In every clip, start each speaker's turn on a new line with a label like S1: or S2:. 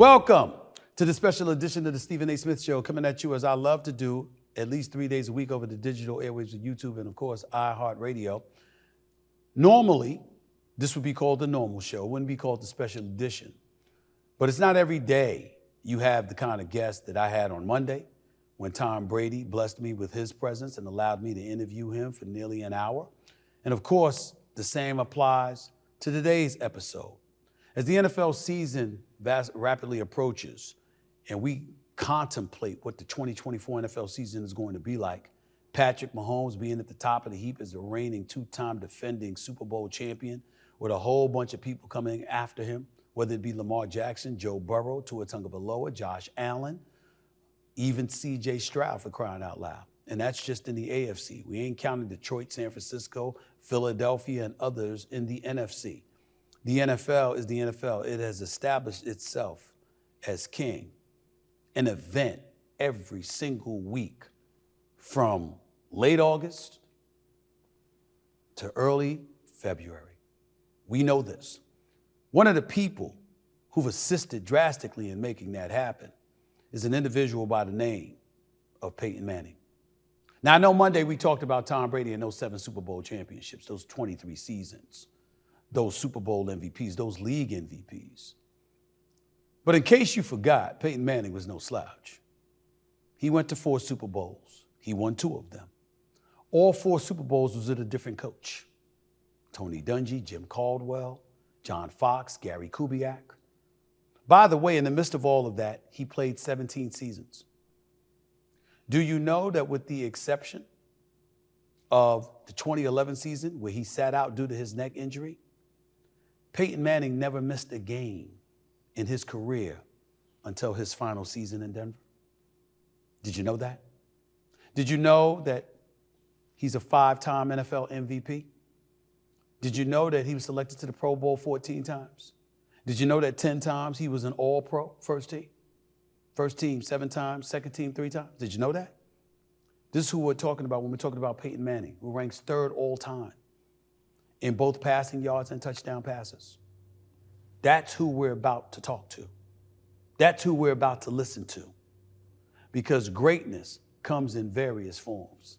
S1: Welcome to the special edition of the Stephen A. Smith Show, coming at you as I love to do at least 3 days a week over the digital airwaves of YouTube and, of course, iHeartRadio. Normally, this would be called the normal show. It wouldn't be called the special edition. But it's not every day you have the kind of guest that I had on Monday when Tom Brady blessed me with his presence and allowed me to interview him for nearly an hour. And, of course, the same applies to today's episode. As the NFL season rapidly approaches and we contemplate what the 2024 NFL season is going to be like, Patrick Mahomes being at the top of the heap as the reigning two-time defending Super Bowl champion with a whole bunch of people coming after him, whether it be Lamar Jackson, Joe Burrow, Tua Tagovailoa, Josh Allen, even C.J. Stroud, for crying out loud. And that's just in the AFC. We ain't counting Detroit, San Francisco, Philadelphia, and others in the NFC. The NFL is the NFL. It has established itself as king. An event every single week from late August to early February. We know this. One of the people who've assisted drastically in making that happen is an individual by the name of Peyton Manning. Now, I know Monday we talked about Tom Brady and those 7 Super Bowl championships, those 23 seasons, those Super Bowl MVPs, those league MVPs. But in case you forgot, Peyton Manning was no slouch. He went to 4 Super Bowls. He won 2 of them. All 4 Super Bowls was with a different coach. Tony Dungy, Jim Caldwell, John Fox, Gary Kubiak. By the way, in the midst of all of that, he played 17 seasons. Do you know that with the exception of the 2011 season where he sat out due to his neck injury, Peyton Manning never missed a game in his career until his final season in Denver? Did you know that? Did you know that he's a 5-time NFL MVP? Did you know that he was selected to the Pro Bowl 14 times? Did you know that 10 times he was an All-Pro first team? First team 7 times, second team 3 times. Did you know that? This is who we're talking about when we're talking about Peyton Manning, who ranks 3rd all time in both passing yards and touchdown passes. That's who we're about to talk to. That's who we're about to listen to. Because greatness comes in various forms.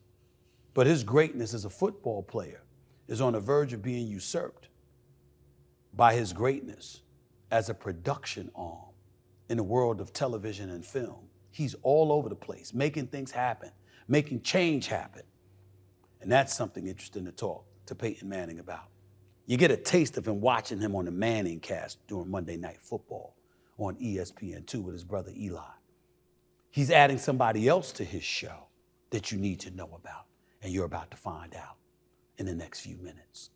S1: But his greatness as a football player is on the verge of being usurped by his greatness as a production arm in the world of television and film. He's all over the place, making things happen, making change happen. And that's something interesting to talk to Peyton Manning about. You get a taste of him watching him on the Manningcast during Monday Night Football on ESPN2 with his brother Eli. He's adding somebody else to his show that you need to know about, and you're about to find out in the next few minutes.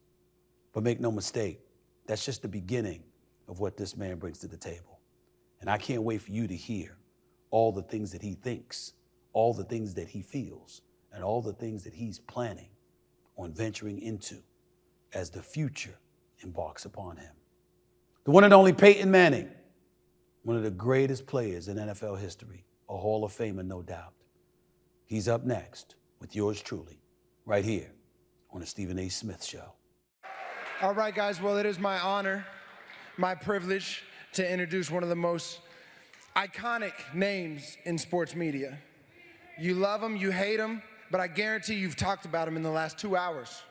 S1: But make no mistake, that's just the beginning of what this man brings to the table. And I can't wait for you to hear all the things that he thinks, all the things that he feels, and all the things that he's planning on venturing into as the future embarks upon him. The one and only Peyton Manning, one of the greatest players in NFL history, a Hall of Famer, no doubt. He's up next with yours truly, right here on the Stephen A. Smith Show.
S2: All right, guys, well, it is my honor, my privilege to introduce one of the most iconic names in sports media. You love him, you hate him, but I guarantee you've talked about him in the last 2 hours.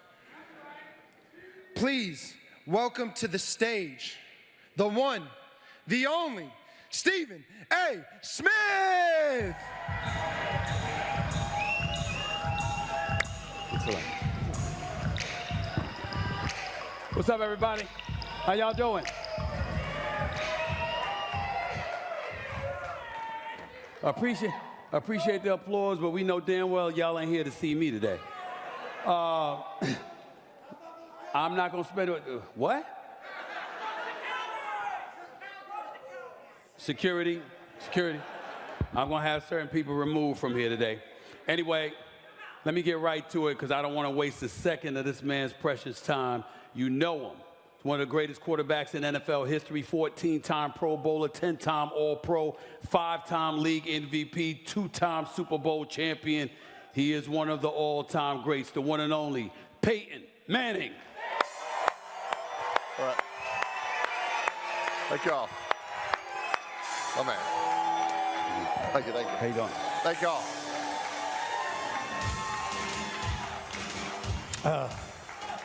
S2: Please welcome to the stage, the one, the only, Stephen A. Smith!
S1: What's up, everybody? How y'all doing? Appreciate the applause, but we know damn well y'all ain't here to see me today. I'm not gonna spend it. What? Security. I'm gonna have certain people removed from here today. Anyway, let me get right to it because I don't want to waste a second of this man's precious time. You know him. He's one of the greatest quarterbacks in NFL history, 14-time Pro Bowler, 10-time All-Pro, 5-time league MVP, 2-time Super Bowl champion. He is one of the all-time greats, the one and only Peyton Manning.
S3: All right. Thank y'all. My man. Thank you, thank you.
S1: How you doing?
S3: Thank y'all.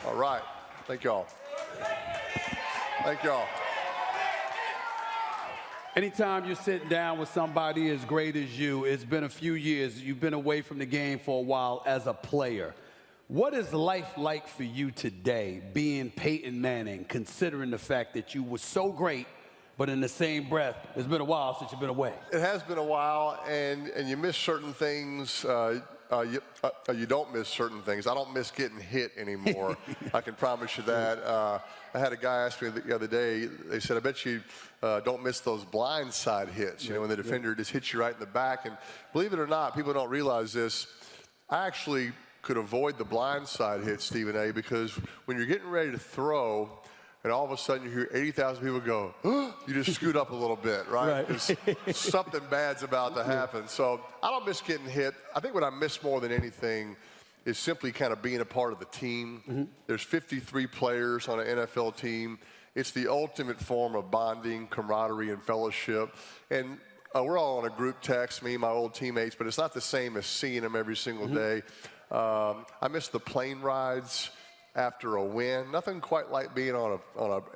S3: All right. Thank y'all. Thank y'all.
S1: Anytime you're sitting down with somebody as great as you, it's been a few years, you've been away from the game for a while as a player. What is life like for you today, being Peyton Manning, considering the fact that you were so great, but in the same breath, it's been a while since you've been away?
S3: It has been a while, and you miss certain things. You don't miss certain things. I don't miss getting hit anymore. I can promise you that. I had a guy ask me the other day, they said, I bet you don't miss those blindside hits, you know, when the defender just hits you right in the back. And believe it or not, people don't realize this. I actually could avoid the blindside hit, Stephen A., because when you're getting ready to throw, and all of a sudden you hear 80,000 people go, oh, you just scoot up a little bit, right? Because something bad's about to happen. So I don't miss getting hit. I think what I miss more than anything is simply kind of being a part of the team. There's 53 players on an NFL team. It's the ultimate form of bonding, camaraderie, and fellowship. And we're all on a group text, me and my old teammates, but it's not the same as seeing them every single day. I miss the plane rides after a win. Nothing quite like being on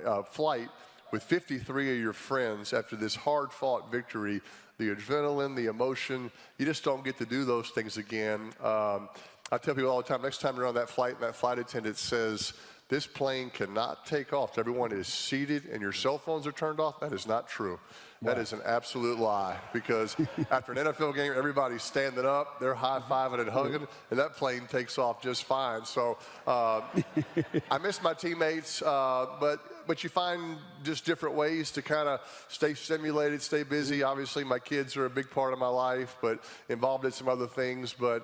S3: a flight with 53 of your friends after this hard-fought victory. The adrenaline, the emotion, you just don't get to do those things again. I tell people all the time, next time you're on that flight and that flight attendant says, this plane cannot take off. Everyone is seated and your cell phones are turned off. That is not true. That is an absolute lie, because after an NFL game, everybody's standing up, they're high-fiving and hugging, and that plane takes off just fine. So I miss my teammates, but you find just different ways to kind of stay stimulated, stay busy. Obviously, my kids are a big part of my life, but involved in some other things. But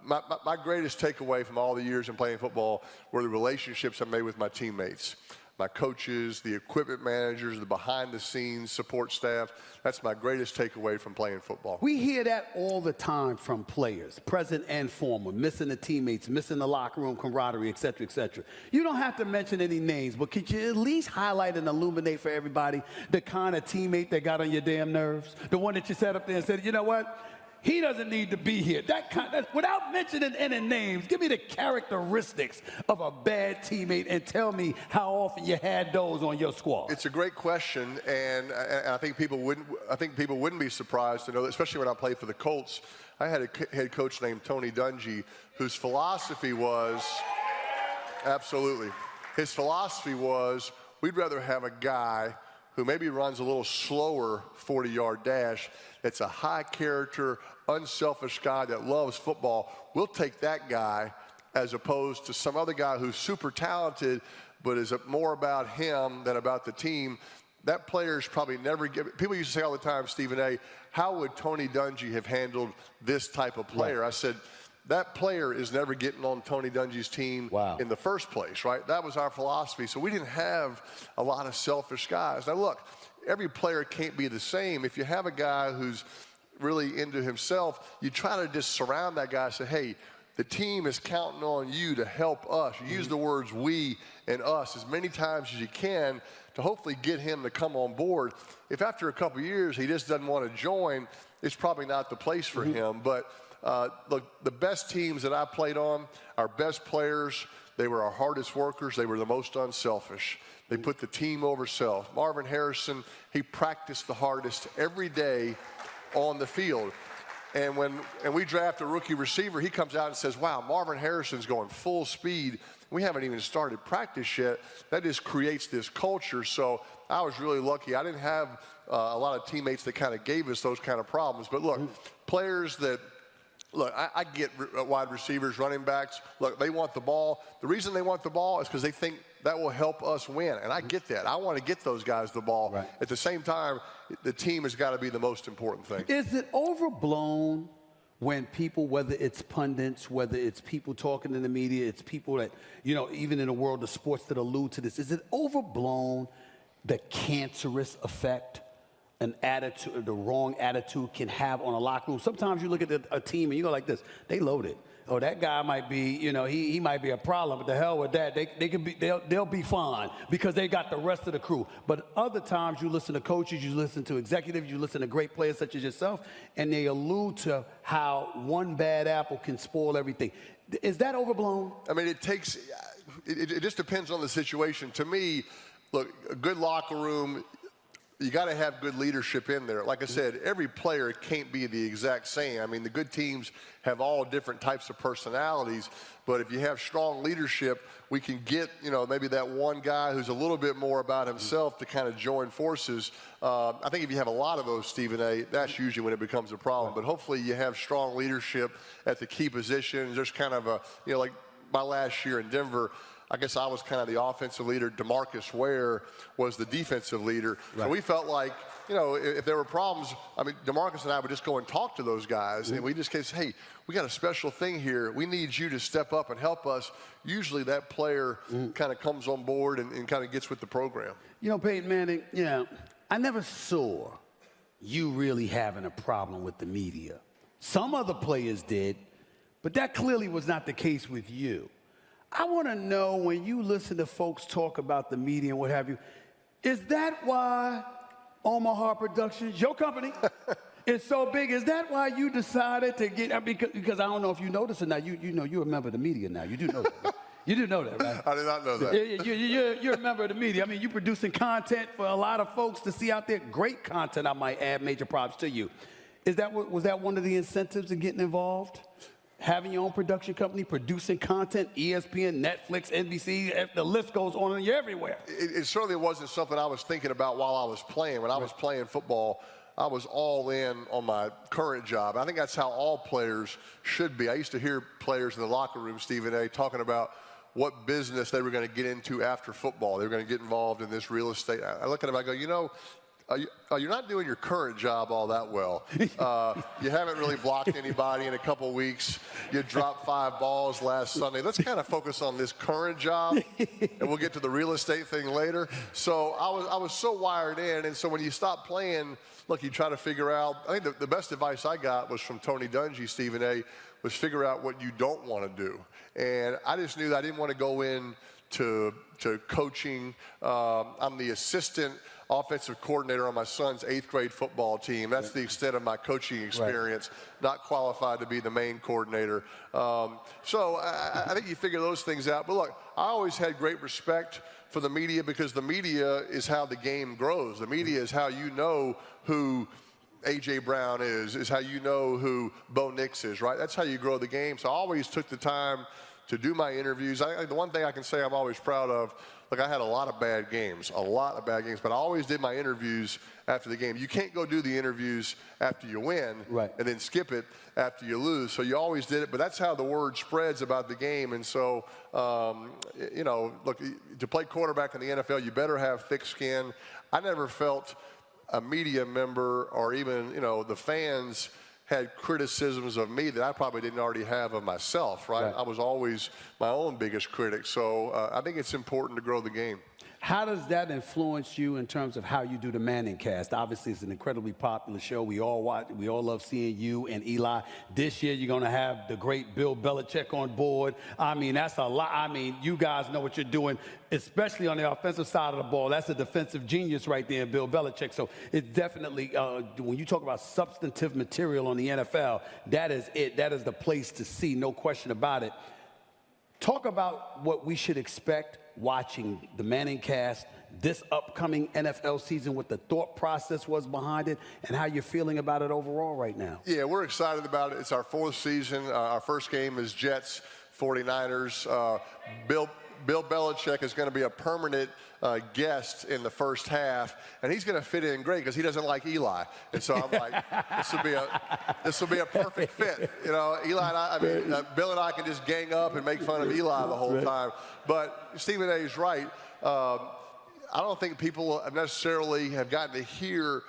S3: my greatest takeaway from all the years in playing football were the relationships I made with my teammates, my coaches, the equipment managers, the behind-the-scenes support staff. That's my greatest takeaway from playing football.
S1: We hear that all the time from players, present and former, missing the teammates, missing the locker room camaraderie, et cetera, et cetera. You don't have to mention any names, but could you at least highlight and illuminate for everybody the kind of teammate that got on your damn nerves? The one that you sat up there and said, you know what? He doesn't need to be here. Without mentioning any names, give me the characteristics of a bad teammate and tell me how often you had those on your squad.
S3: It's a great question, and I think people wouldn't be surprised to know that, especially when I played for the Colts. I had a head coach named Tony Dungy, whose philosophy was, absolutely, his philosophy was, we'd rather have a guy who maybe runs a little slower 40-yard dash, that's a high-character, unselfish guy that loves football. We'll take that guy as opposed to some other guy who's super talented but is more about him than about the team. That player's probably never – people used to say all the time, Stephen A., how would Tony Dungy have handled this type of player? Right. I said, that player is never getting on Tony Dungy's team in the first place, right? That was our philosophy. So we didn't have a lot of selfish guys. Now, look, every player can't be the same. If you have a guy who's really into himself, you try to just surround that guy and say, hey, the team is counting on you to help us. You use the words we and us as many times as you can to hopefully get him to come on board. If after a couple of years he just doesn't want to join, it's probably not the place for him. But look, the best teams that I played on, our best players, they were our hardest workers. They were the most unselfish. They put the team over self. Marvin Harrison, he practiced the hardest every day on the field. And when we draft a rookie receiver, he comes out and says, wow, Marvin Harrison's going full speed. We haven't even started practice yet. That just creates this culture. So I was really lucky. I didn't have a lot of teammates that kind of gave us those kind of problems. But look, players that – look, I get wide receivers, running backs. Look, they want the ball. The reason they want the ball is because they think that will help us win. And I get that. I want to get those guys the ball. Right. At the same time, the team has got to be the most important thing.
S1: Is it overblown when people, whether it's pundits, whether it's people talking in the media, it's people that, you know, even in the world of sports that allude to this, is it overblown the cancerous effect an attitude, the wrong attitude can have on a locker room. Sometimes you look at a team and you go like this, they loaded. Oh, that guy might be, he might be a problem, but the hell with that. They'll be fine because they got the rest of the crew. But other times you listen to coaches, you listen to executives, you listen to great players such as yourself, and they allude to how one bad apple can spoil everything. Is that overblown?
S3: I mean, it just depends on the situation. To me, look, a good locker room, you got to have good leadership in there. Like I said, every player can't be the exact same. I mean, the good teams have all different types of personalities, but if you have strong leadership, we can get, maybe that one guy who's a little bit more about himself to kind of join forces. I think if you have a lot of those, Stephen A., that's usually when it becomes a problem. But hopefully you have strong leadership at the key positions. There's kind of a, like my last year in Denver, I guess I was kind of the offensive leader. DeMarcus Ware was the defensive leader. Right. So we felt like, if there were problems, I mean, DeMarcus and I would just go and talk to those guys. And we just say, hey, we got a special thing here. We need you to step up and help us. Usually that player kind of comes on board and kind of gets with the program.
S1: Peyton Manning, I never saw you really having a problem with the media. Some other players did, but that clearly was not the case with you. I want to know, when you listen to folks talk about the media and what have you, is that why Omaha Productions, your company, is so big? Is that why you decided to get, because I don't know if you noticed or not, you're a member of the media now. You do know that, right? You do know that, right?
S3: I did not know that.
S1: You're a member of the media. I mean, you're producing content for a lot of folks to see out there. Great content, I might add. Major props to you. Was that one of the incentives in getting involved? Having your own production company, producing content, ESPN, Netflix, NBC, the list goes on, and you're everywhere.
S3: It certainly wasn't something I was thinking about while I was playing. When I was playing football, I was all in on my current job. I think that's how all players should be. I used to hear players in the locker room, Stephen A., talking about what business they were going to get into after football. They were going to get involved in this real estate. I look at them, I go, you're not doing your current job all that well. You haven't really blocked anybody in a couple weeks. You dropped 5 balls last Sunday. Let's kind of focus on this current job, and we'll get to the real estate thing later. So I was so wired in, and so when you stop playing, look, you try to figure out. I think the best advice I got was from Tony Dungy, Stephen A., was figure out what you don't want to do. And I just knew that I didn't want to go in to coaching. I'm the assistant offensive coordinator on my son's 8th grade football team. That's the extent of my coaching experience, not qualified to be the main coordinator. So I think you figure those things out. But look, I always had great respect for the media, because the media is how the game grows. The media is how you know who A.J. Brown is how you know who Bo Nix is, right? That's how you grow the game. So I always took the time to do my interviews. The one thing I can say I'm always proud of, look, I had a lot of bad games, but I always did my interviews after the game. You can't go do the interviews after you win and then skip it after you lose. So you always did it, but that's how the word spreads about the game. And so, look, to play quarterback in the NFL, you better have thick skin. I never felt a media member or even, the fans had criticisms of me that I probably didn't already have of myself, right? I was always my own biggest critic. So I think it's important to grow the game.
S1: How does that influence you in terms of how you do the Manningcast? Obviously, it's an incredibly popular show. We all watch. We all love seeing you and Eli. This year, you're going to have the great Bill Belichick on board. I mean, that's a lot. I mean, you guys know what you're doing, especially on the offensive side of the ball. That's a defensive genius right there, Bill Belichick. So it's definitely, when you talk about substantive material on the NFL, that is it. That is the place to see, no question about it. Talk about what we should expect watching the Manningcast this upcoming NFL season, what the thought process was behind it, and how you're feeling about it overall right now.
S3: Yeah, we're excited about it. It's our 4th season. Our first game is Jets 49ers. Bill Belichick is going to be a permanent guest in the first half, and he's going to fit in great because he doesn't like Eli. And so I'm like, this will be a perfect fit. Eli and I mean, Bill and I can just gang up and make fun of Eli the whole time. But Stephen A. is right. I don't think people necessarily have gotten to hear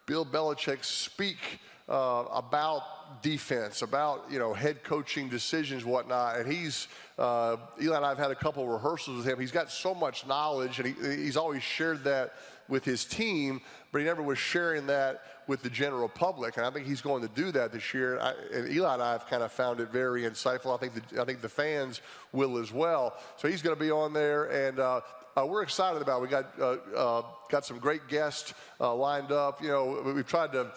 S3: Bill Belichick speak about defense, about head coaching decisions, whatnot. And Eli and I have had a couple of rehearsals with him. He's got so much knowledge, and he's always shared that with his team, but he never was sharing that with the general public. And I think he's going to do that this year. And Eli and I have kind of found it very insightful. I think the fans will as well. So he's going to be on there, and we're excited about it. We got some great guests lined up. We've tried to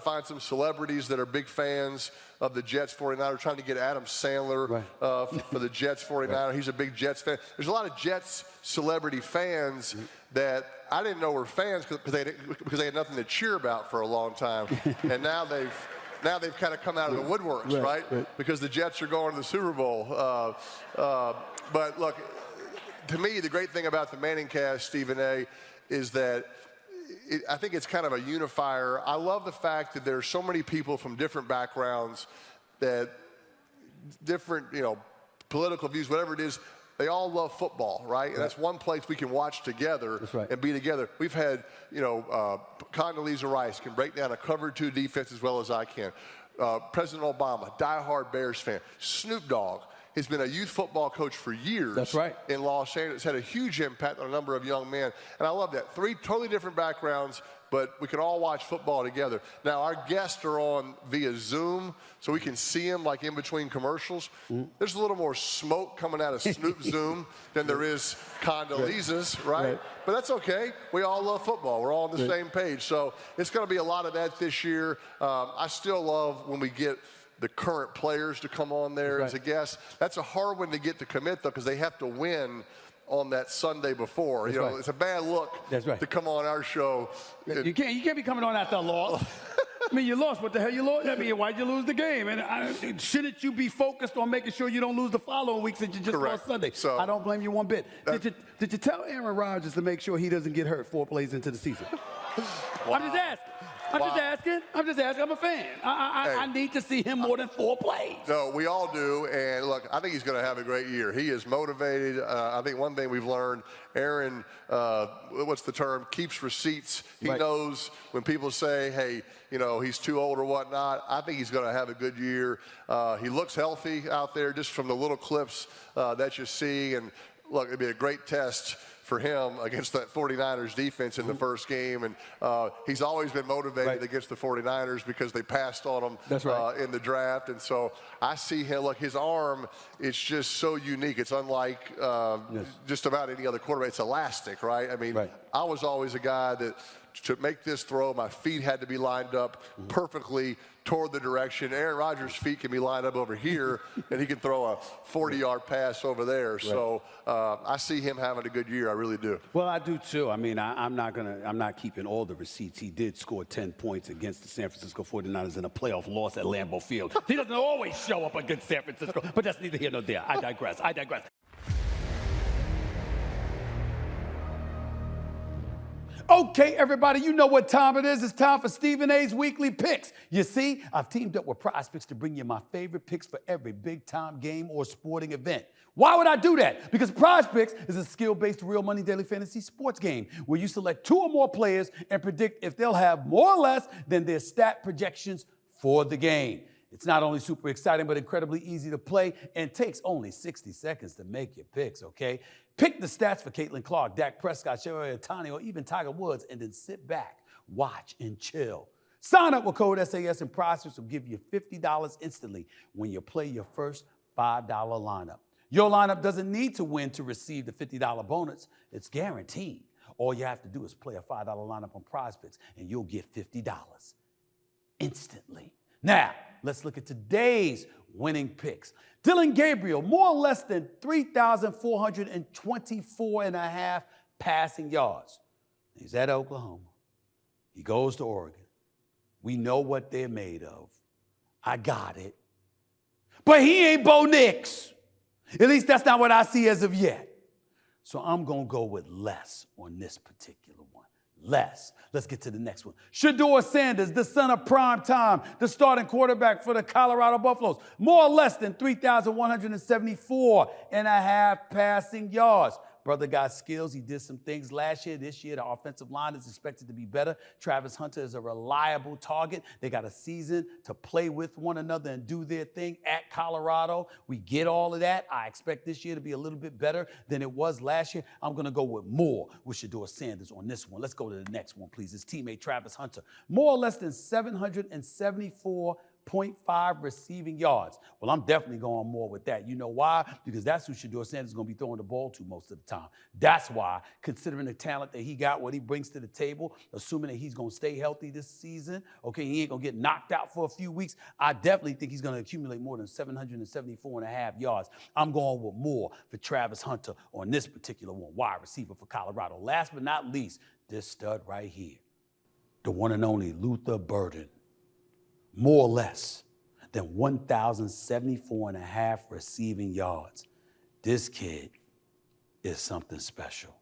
S3: find some celebrities that are big fans of the Jets 49ers. Trying to get Adam Sandler for the Jets 49ers. Right. He's a big Jets fan. There's a lot of Jets celebrity fans that I didn't know were fans because they had nothing to cheer about for a long time. And now they've kind of come out of the woodworks, right? Because the Jets are going to the Super Bowl. But look, to me, the great thing about the Manningcast, Stephen A., is that I think it's kind of a unifier. I love the fact that there's so many people from different backgrounds, that different, political views, whatever it is, they all love football, right? And that's one place we can watch together and be together. We've had, Condoleezza Rice can break down a cover 2 defense as well as I can. President Obama, diehard Bears fan. Snoop Dogg has been a youth football coach for years.
S1: That's right.
S3: In Los Angeles. Had a huge impact on a number of young men. And I love that. 3 totally different backgrounds, but we can all watch football together. Now, our guests are on via Zoom, so we can see them like in between commercials. There's a little more smoke coming out of Snoop's Zoom than there is Condoleezza's, right? But that's okay. We all love football. We're all on the same page. So it's going to be a lot of that this year. I still love when we get the current players to come on there as a guest. That's a hard one to get to commit, though, because they have to win on that Sunday before. It's a bad look to come on our show.
S1: You can't be coming on after a loss. I mean, you lost. What the hell you lost? I mean, why'd you lose the game? And shouldn't you be focused on making sure you don't lose the following week since you just lost Sunday? So, I don't blame you one bit. Did you tell Aaron Rodgers to make sure he doesn't get hurt 4 plays into the season? Wow. I'm just asking. I'm just asking. I'm a fan. I need to see him more than 4 plays.
S3: No, we all do. And look, I think he's going to have a great year. He is motivated. I think one thing we've learned, Aaron, what's the term? Keeps receipts. He knows when people say, hey, he's too old or whatnot. I think he's going to have a good year. He looks healthy out there just from the little clips that you see. And look, it'd be a great test for him against that 49ers defense in the first game. And he's always been motivated against the 49ers because they passed on him in the draft. And so I see him, look, his arm, it's just so unique. It's unlike just about any other quarterback. It's elastic, right? I mean, I was always a guy that to make this throw, my feet had to be lined up perfectly toward the direction. Aaron Rodgers' feet can be lined up over here, and he can throw a 40-yard pass over there. So I see him having a good year. I really do.
S1: Well, I do too. I mean, I'm not keeping all the receipts. He did score 10 points against the San Francisco 49ers in a playoff loss at Lambeau Field. He doesn't always show up against San Francisco, but that's neither here nor there. I digress. Okay, everybody, you know what time it is. It's time for Stephen A's Weekly Picks. You see, I've teamed up with PrizePicks to bring you my favorite picks for every big-time game or sporting event. Why would I do that? Because PrizePicks is a skill-based real money daily fantasy sports game where you select 2 or more players and predict if they'll have more or less than their stat projections for the game. It's not only super exciting, but incredibly easy to play and takes only 60 seconds to make your picks, okay? Pick the stats for Caitlin Clark, Dak Prescott, Shohei Ohtani, or even Tiger Woods, and then sit back, watch, and chill. Sign up with code SAS and PrizePicks will give you $50 instantly when you play your first $5 lineup. Your lineup doesn't need to win to receive the $50 bonus. It's guaranteed. All you have to do is play a $5 lineup on PrizePicks, and you'll get $50 instantly. Now, let's look at today's winning picks. Dylan Gabriel, more or less than 3,424 and a half passing yards. He's at Oklahoma. He goes to Oregon. We know what they're made of. I got it. But he ain't Bo Nix. At least that's not what I see as of yet. So I'm going to go with less on this particular one. Less. Let's get to the next one. Shedeur Sanders, the son of prime time, the starting quarterback for the Colorado Buffaloes. More or less than 3,174 and a half passing yards. Brother got skills. He did some things last year. This year, the offensive line is expected to be better. Travis Hunter is a reliable target. They got a season to play with one another and do their thing at Colorado. We get all of that. I expect this year to be a little bit better than it was last year. I'm going to go with Moore with Shedeur Sanders on this one. Let's go to the next one, please. His teammate, Travis Hunter. More or less than 774.5 receiving yards. Well, I'm definitely going more with that. You know why? Because that's who Shedeur Sanders is going to be throwing the ball to most of the time. That's why, considering the talent that he got, what he brings to the table, assuming that he's going to stay healthy this season, okay, he ain't going to get knocked out for a few weeks, I definitely think he's going to accumulate more than 774.5 yards. I'm going with more for Travis Hunter on this particular one, wide receiver for Colorado. Last but not least, this stud right here, the one and only Luther Burden. More or less than 1,074.5 receiving yards. This kid is something special.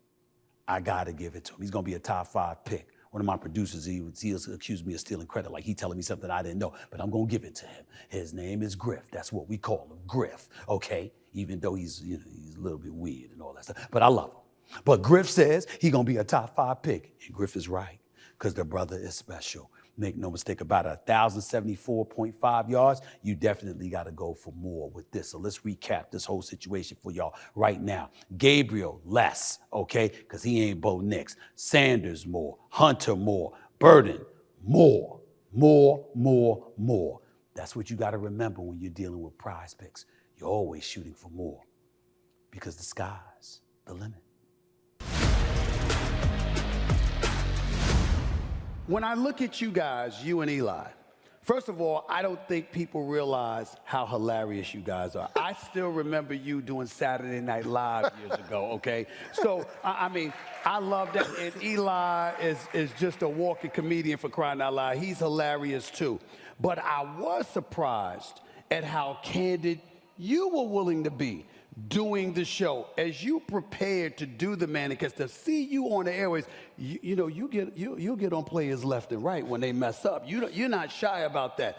S1: I got to give it to him. He's going to be a top 5 pick. One of my producers, he'll accuse me of stealing credit, like he telling me something I didn't know, but I'm going to give it to him. His name is Griff. That's what we call him, Griff, okay? Even though he's a little bit weird and all that stuff, but I love him. But Griff says he's going to be a top 5 pick, and Griff is right, because the brother is special. Make no mistake about it, 1,074.5 yards, you definitely got to go for more with this. So let's recap this whole situation for y'all right now. Gabriel, less, okay, because he ain't Bo Nix. Sanders, more. Hunter, more. Burden, more. That's what you got to remember when you're dealing with PrizePicks. You're always shooting for more because the sky's the limit.
S4: When I look at you guys, you and Eli, first of all, I don't think people realize how hilarious you guys are. I still remember you doing Saturday Night Live years ago, okay? So, I mean, I love that. And Eli is just a walking comedian, for crying out loud. He's hilarious, too. But I was surprised at how candid you were willing to be doing the show. As you prepared to do the Manningcast, to see you on the airways, you'll get on players left and right when they mess up. You're not shy about that.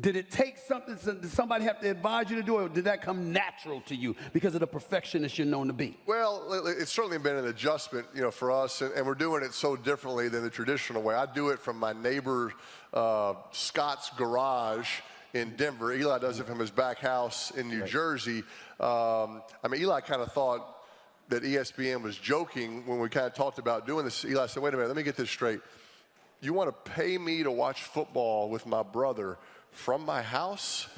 S4: Did it take something? Did somebody have to advise you to do it, or did that come natural to you because of the perfectionist you're known to be?
S3: Well, it's certainly been an adjustment, for us, and we're doing it so differently than the traditional way. I do it from my neighbor Scott's garage in Denver. Eli does it from his back house in New Jersey. Eli kind of thought that ESPN was joking when we kind of talked about doing this. Eli said, wait a minute, let me get this straight. You want to pay me to watch football with my brother from my house?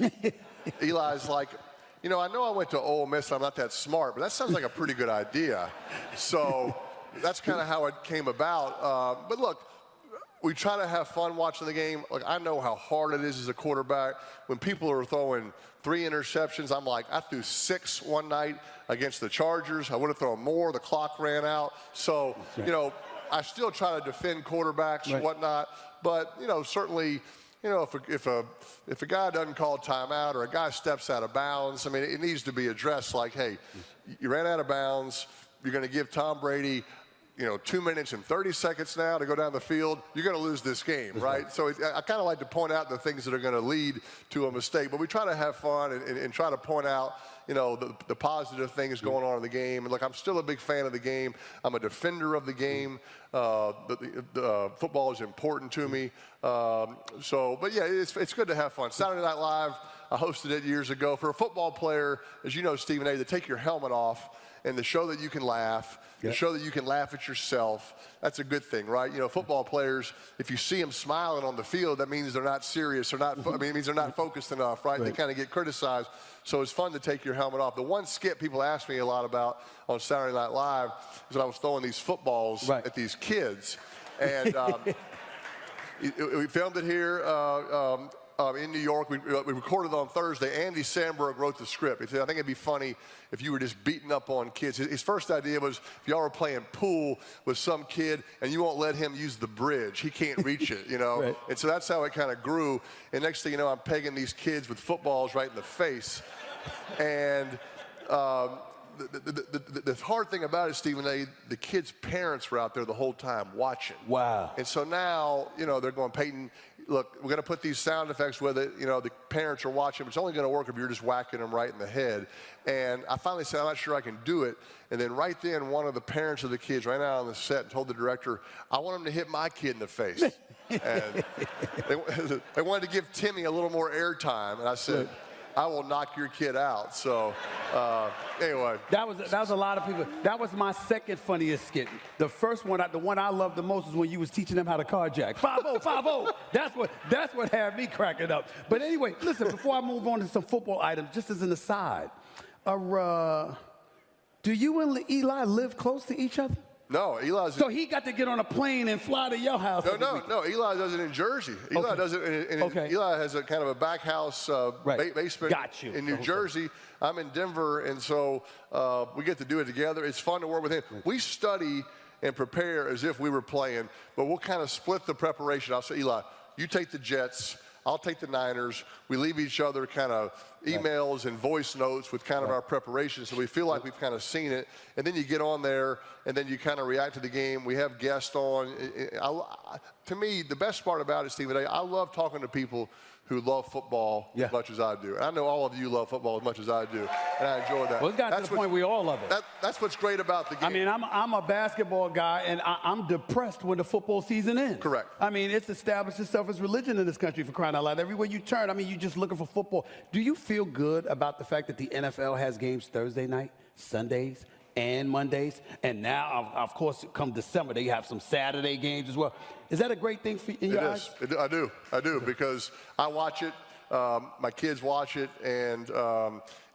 S3: Eli's like, I know I went to Ole Miss and I'm not that smart, but that sounds like a pretty good idea. So that's kind of how it came about. But look, we try to have fun watching the game. Like, I know how hard it is as a quarterback. When people are throwing 3 interceptions, I'm like, I threw 6 one night against the Chargers. I would have thrown more. The clock ran out. So, I still try to defend quarterbacks and whatnot. But, certainly, if a guy doesn't call timeout or a guy steps out of bounds, it needs to be addressed like, hey, you ran out of bounds. You're going to give Tom Brady 2 minutes and 30 seconds now to go down the field, you're going to lose this game, right? So I kind of like to point out the things that are going to lead to a mistake, but we try to have fun and try to point out, the positive things going on in the game. And look, I'm still a big fan of the game. I'm a defender of the game. The football is important to me. But yeah, it's good to have fun. Saturday Night Live, I hosted it years ago. For a football player, as you know, Stephen A., to take your helmet off and to show that you can laugh, to show that you can laugh at yourself, that's a good thing, right? Football players, if you see them smiling on the field, that means they're not serious or not, it means they're not focused enough, right? They kind of get criticized. So it's fun to take your helmet off. The one skit people ask me a lot about on Saturday Night Live is that I was throwing these footballs at these kids. And we filmed it here in New York. We recorded it on Thursday. Andy Samberg wrote the script. He said, I think it'd be funny if you were just beating up on kids. His first idea was if y'all were playing pool with some kid and you won't let him use the bridge. He can't reach it, And so that's how it kind of grew. And next thing you know, I'm pegging these kids with footballs right in the face. And the hard thing about it, Stephen A., the kids' parents were out there the whole time watching.
S4: Wow.
S3: And so now, they're going, Peyton, look, we're going to put these sound effects with it. You know, the parents are watching, but it's only going to work if you're just whacking them right in the head. And I finally said, I'm not sure I can do it. And then right then, one of the parents of the kids ran out on the set and told the director, I want him to hit my kid in the face. And they wanted to give Timmy a little more airtime. And I said, I will knock your kid out. So anyway.
S4: That was a lot of people. That was my second funniest skit. The first one, the one I loved the most was when you was teaching them how to carjack. 5-0, 5-0. That's what had me cracking up. But anyway, listen, before I move on to some football items, just as an aside, do you and Eli live close to each other?
S3: No, Eli's.
S4: So he got to get on a plane and fly to your house.
S3: No. Eli does it in Jersey. Eli does it in Eli has a kind of a back house basement in New Jersey. I'm in Denver, and so we get to do it together. It's fun to work with him. We study and prepare as if we were playing, but we'll kind of split the preparation. I'll say, Eli, you take the Jets. I'll take the Niners. We leave each other kind of emails and voice notes with kind of our preparation, so we feel like we've kind of seen it. And then you get on there, and then you kind of react to the game. We have guests on. To me, the best part about it, Stephen A., I love talking to people who love football as much as I do. And I know all of you love football as much as I do, and I enjoy that.
S4: Well, it's got to the point we all love it.
S3: That's what's great about the game.
S4: I mean, I'm a basketball guy, and I'm depressed when the football season ends.
S3: Correct.
S4: I mean, it's established itself as religion in this country, for crying out loud. Everywhere you turn, I mean, you're just looking for football. Do you feel good about the fact that the NFL has games Thursday night, Sundays, and Mondays? And now, of course, come December, they have some Saturday games as well. Is that a great thing for you? In your eyes?
S3: I do, because I watch it. My kids watch it, and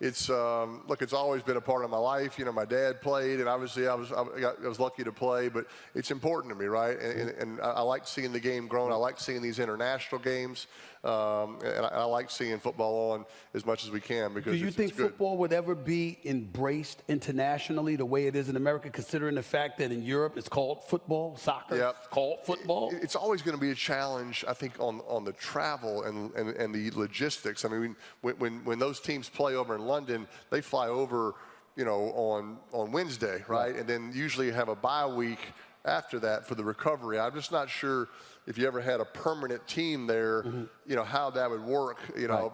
S3: it's always been a part of my life. You know, my dad played, and obviously I was lucky to play, but it's important to me, right? And I like seeing the game growing. I like seeing these international games, and I like seeing football on as much as we can, because
S4: do you think football would ever be embraced internationally the way it is in America, considering the fact that in Europe it's called football, soccer, it's called football?
S3: It's always going to be a challenge, I think, on the travel and the logistics. I mean, when those teams play over in London, they fly over, you know, on Wednesday, right? And then usually have a bye week after that for the recovery. I'm just not sure if you ever had a permanent team there, you know, how that would work. You know,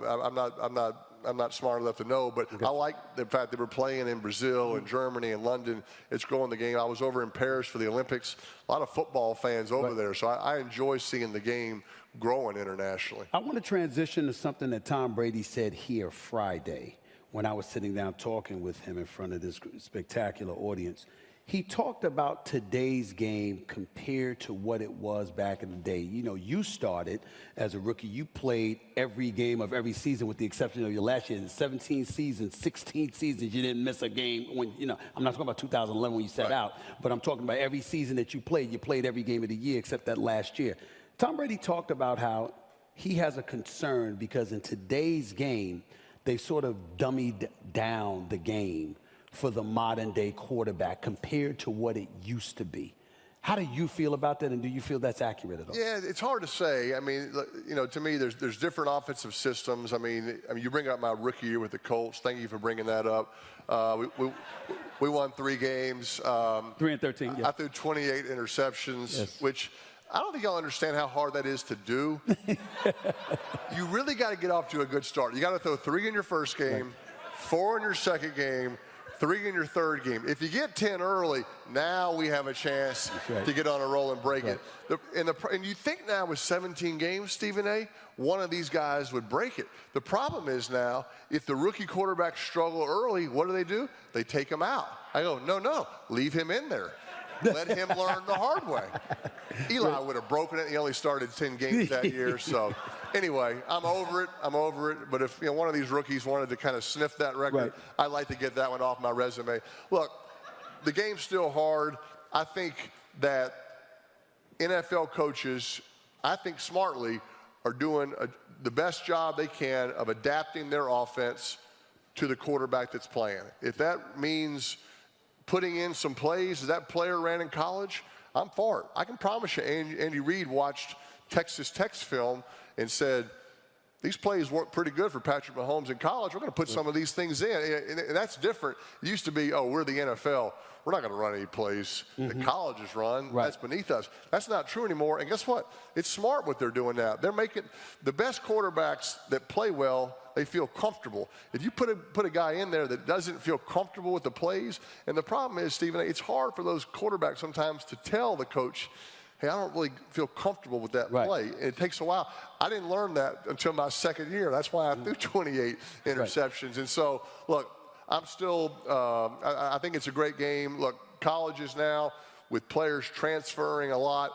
S3: I'm not smart enough to know, but I like the fact that we're playing in Brazil and Germany and London. It's growing the game. I was over in Paris for the Olympics. A lot of football fans over there, so I enjoy seeing the game growing internationally.
S4: I want to transition to something that Tom Brady said here Friday when I was sitting down talking with him in front of this spectacular audience. He talked about today's game compared to what it was back in the day. You know, you started as a rookie. You played every game of every season with the exception of your last year. In 17 seasons, 16 seasons, you didn't miss a game. When, you know, I'm not talking about 2011 when you sat out, but I'm talking about every season that you played every game of the year except that last year. Tom Brady talked about how he has a concern because in today's game, they sort of dummied down the game for the modern-day quarterback compared to what it used to be. How do you feel about that, and do you feel that's accurate at all?
S3: Yeah, it's hard to say. I mean, you know, to me, there's different offensive systems. I mean, you bring up my rookie year with the Colts. Thank you for bringing that up. We won 3 games.
S4: 3-13, yeah.
S3: I threw 28 interceptions, which I don't think y'all understand how hard that is to do. You really got to get off to a good start. You got to throw 3 in your first game, 4 in your second game, 3 in your third game. If you get 10 early, now we have a chance to get on a roll and break it. And you think now with 17 games, Stephen A., one of these guys would break it. The problem is now, if the rookie quarterbacks struggle early, what do? They take him out. I go, no, leave him in there. Let him learn the hard way. Eli would have broken it. He only started 10 games that year. So anyway, I'm over it. But if one of these rookies wanted to kind of sniff that record, I'd like to get that one off my resume. Look, the game's still hard. I think that NFL coaches, I think smartly, are doing the best job they can of adapting their offense to the quarterback that's playing. If that means putting in some plays that player ran in college, I'm for it. I can promise you, Andy Reid watched Texas Tech's film and said, these plays work pretty good for Patrick Mahomes in college. We're going to put some of these things in. And that's different. It used to be, oh, we're the NFL. We're not going to run any plays that colleges run. Right. That's beneath us. That's not true anymore. And guess what? It's smart what they're doing now. They're making the best quarterbacks that play well, they feel comfortable. If you put a guy in there that doesn't feel comfortable with the plays, and the problem is, Stephen, it's hard for those quarterbacks sometimes to tell the coach, hey, I don't really feel comfortable with that play. And it takes a while. I didn't learn that until my second year. That's why I threw 28 interceptions. Right. And so, look, I'm still I think it's a great game. Look, colleges now, with players transferring a lot,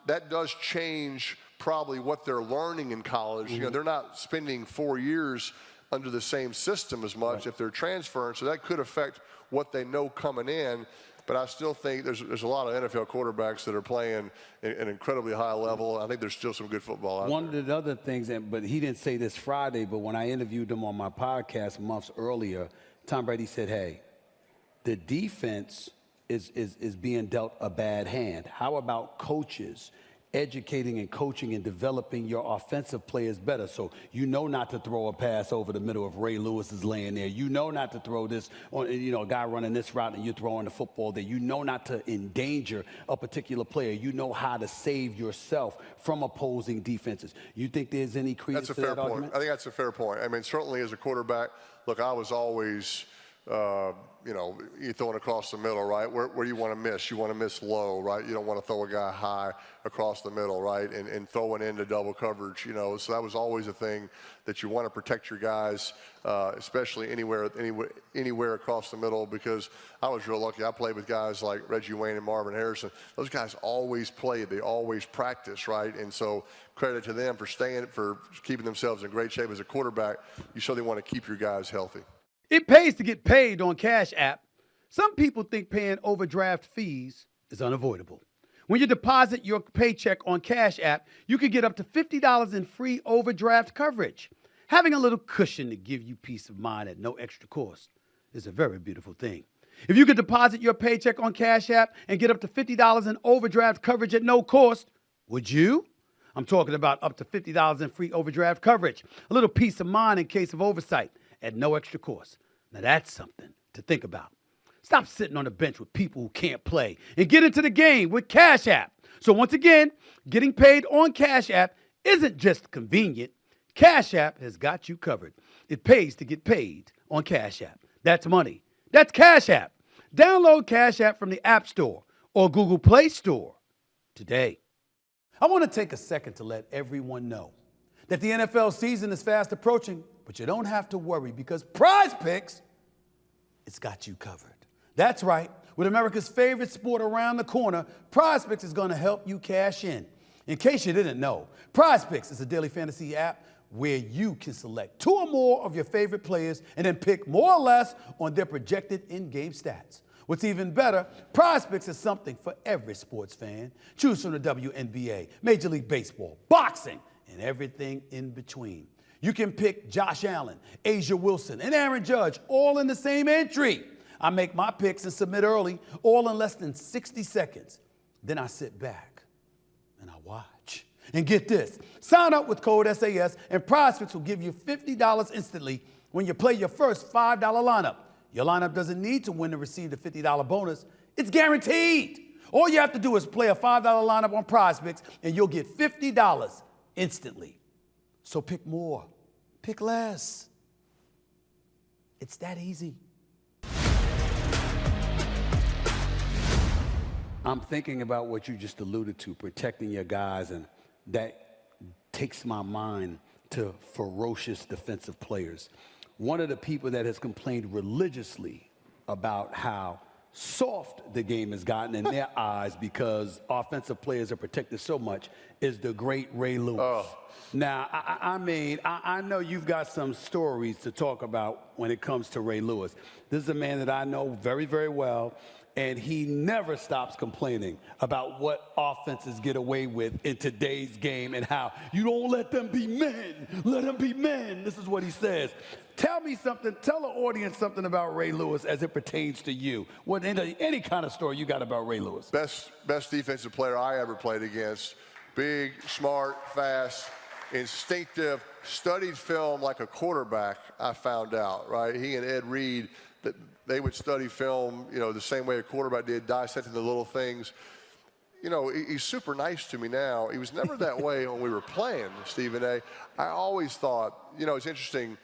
S3: that does change probably what they're learning in college. You know, they're not spending 4 years under the same system as much if they're transferring, so that could affect what they know coming in. But I still think there's a lot of NFL quarterbacks that are playing at an incredibly high level. I think there's still some good football out there.
S4: One of the other things, but he didn't say this Friday, but when I interviewed him on my podcast months earlier, Tom Brady said, hey, the defense is being dealt a bad hand. How about coaches educating and coaching and developing your offensive players better? So you know not to throw a pass over the middle if Ray Lewis is laying there. You know not to throw this on, a guy running this route and you're throwing the football there. You know not to endanger a particular player. You know how to save yourself from opposing defenses. You think there's any credence to that argument? That's a fair point.
S3: I think that's a fair point. I mean, certainly as a quarterback, look, I was always you're throwing across the middle, right? Where do you want to miss? You want to miss low, right? You don't want to throw a guy high across the middle, right? And throwing into double coverage, So that was always a thing that you want to protect your guys, especially anywhere across the middle, because I was real lucky. I played with guys like Reggie Wayne and Marvin Harrison. Those guys always played. They always practiced, right? And so credit to them for keeping themselves in great shape as a quarterback. You certainly want to keep your guys healthy.
S1: It pays to get paid on Cash App. Some people think paying overdraft fees is unavoidable. When you deposit your paycheck on Cash App, you can get up to $50 in free overdraft coverage. Having a little cushion to give you peace of mind at no extra cost is a very beautiful thing. If you could deposit your paycheck on Cash App and get up to $50 in overdraft coverage at no cost, would you? I'm talking about up to $50 in free overdraft coverage. A little peace of mind in case of oversight at no extra cost. Now that's something to think about. Stop sitting on the bench with people who can't play and get into the game with Cash App. So once again, getting paid on Cash App isn't just convenient. Cash App has got you covered. It pays to get paid on Cash App. That's money. That's Cash App. Download Cash App from the App Store or Google Play Store today. I want to take a second to let everyone know that the NFL season is fast approaching, but you don't have to worry because PrizePicks, it's got you covered. That's right. With America's favorite sport around the corner, PrizePicks is going to help you cash in. In case you didn't know, PrizePicks is a daily fantasy app where you can select 2 or more of your favorite players and then pick more or less on their projected in-game stats. What's even better, PrizePicks is something for every sports fan. Choose from the WNBA, Major League Baseball, boxing, and everything in between. You can pick Josh Allen, Asia Wilson, and Aaron Judge all in the same entry. I make my picks and submit early, all in less than 60 seconds. Then I sit back and I watch. And get this, sign up with code SAS and PrizePicks will give you $50 instantly when you play your first $5 lineup. Your lineup doesn't need to win to receive the $50 bonus. It's guaranteed. All you have to do is play a $5 lineup on PrizePicks and you'll get $50 instantly. So pick more, pick less. It's that easy.
S4: I'm thinking about what you just alluded to, protecting your guys, and that takes my mind to ferocious defensive players. One of the people that has complained religiously about how soft the game has gotten in their eyes because offensive players are protected so much is the great Ray Lewis. Oh. Now, I know you've got some stories to talk about when it comes to Ray Lewis. This is a man that I know very, very well, and he never stops complaining about what offenses get away with in today's game and how you don't let them be men. Let them be men. This is what he says. Tell me something. Tell the audience something about Ray Lewis as it pertains to you. What any kind of story you got about Ray Lewis?
S3: Best defensive player I ever played against. Big, smart, fast. instinctive, studied film like a quarterback, I found out, right? He and Ed Reed, that they would study film, you know, the same way a quarterback did, dissecting the little things. You know, he's super nice to me now. He was never that way when we were playing, Stephen A. I always thought, you know, it's interesting,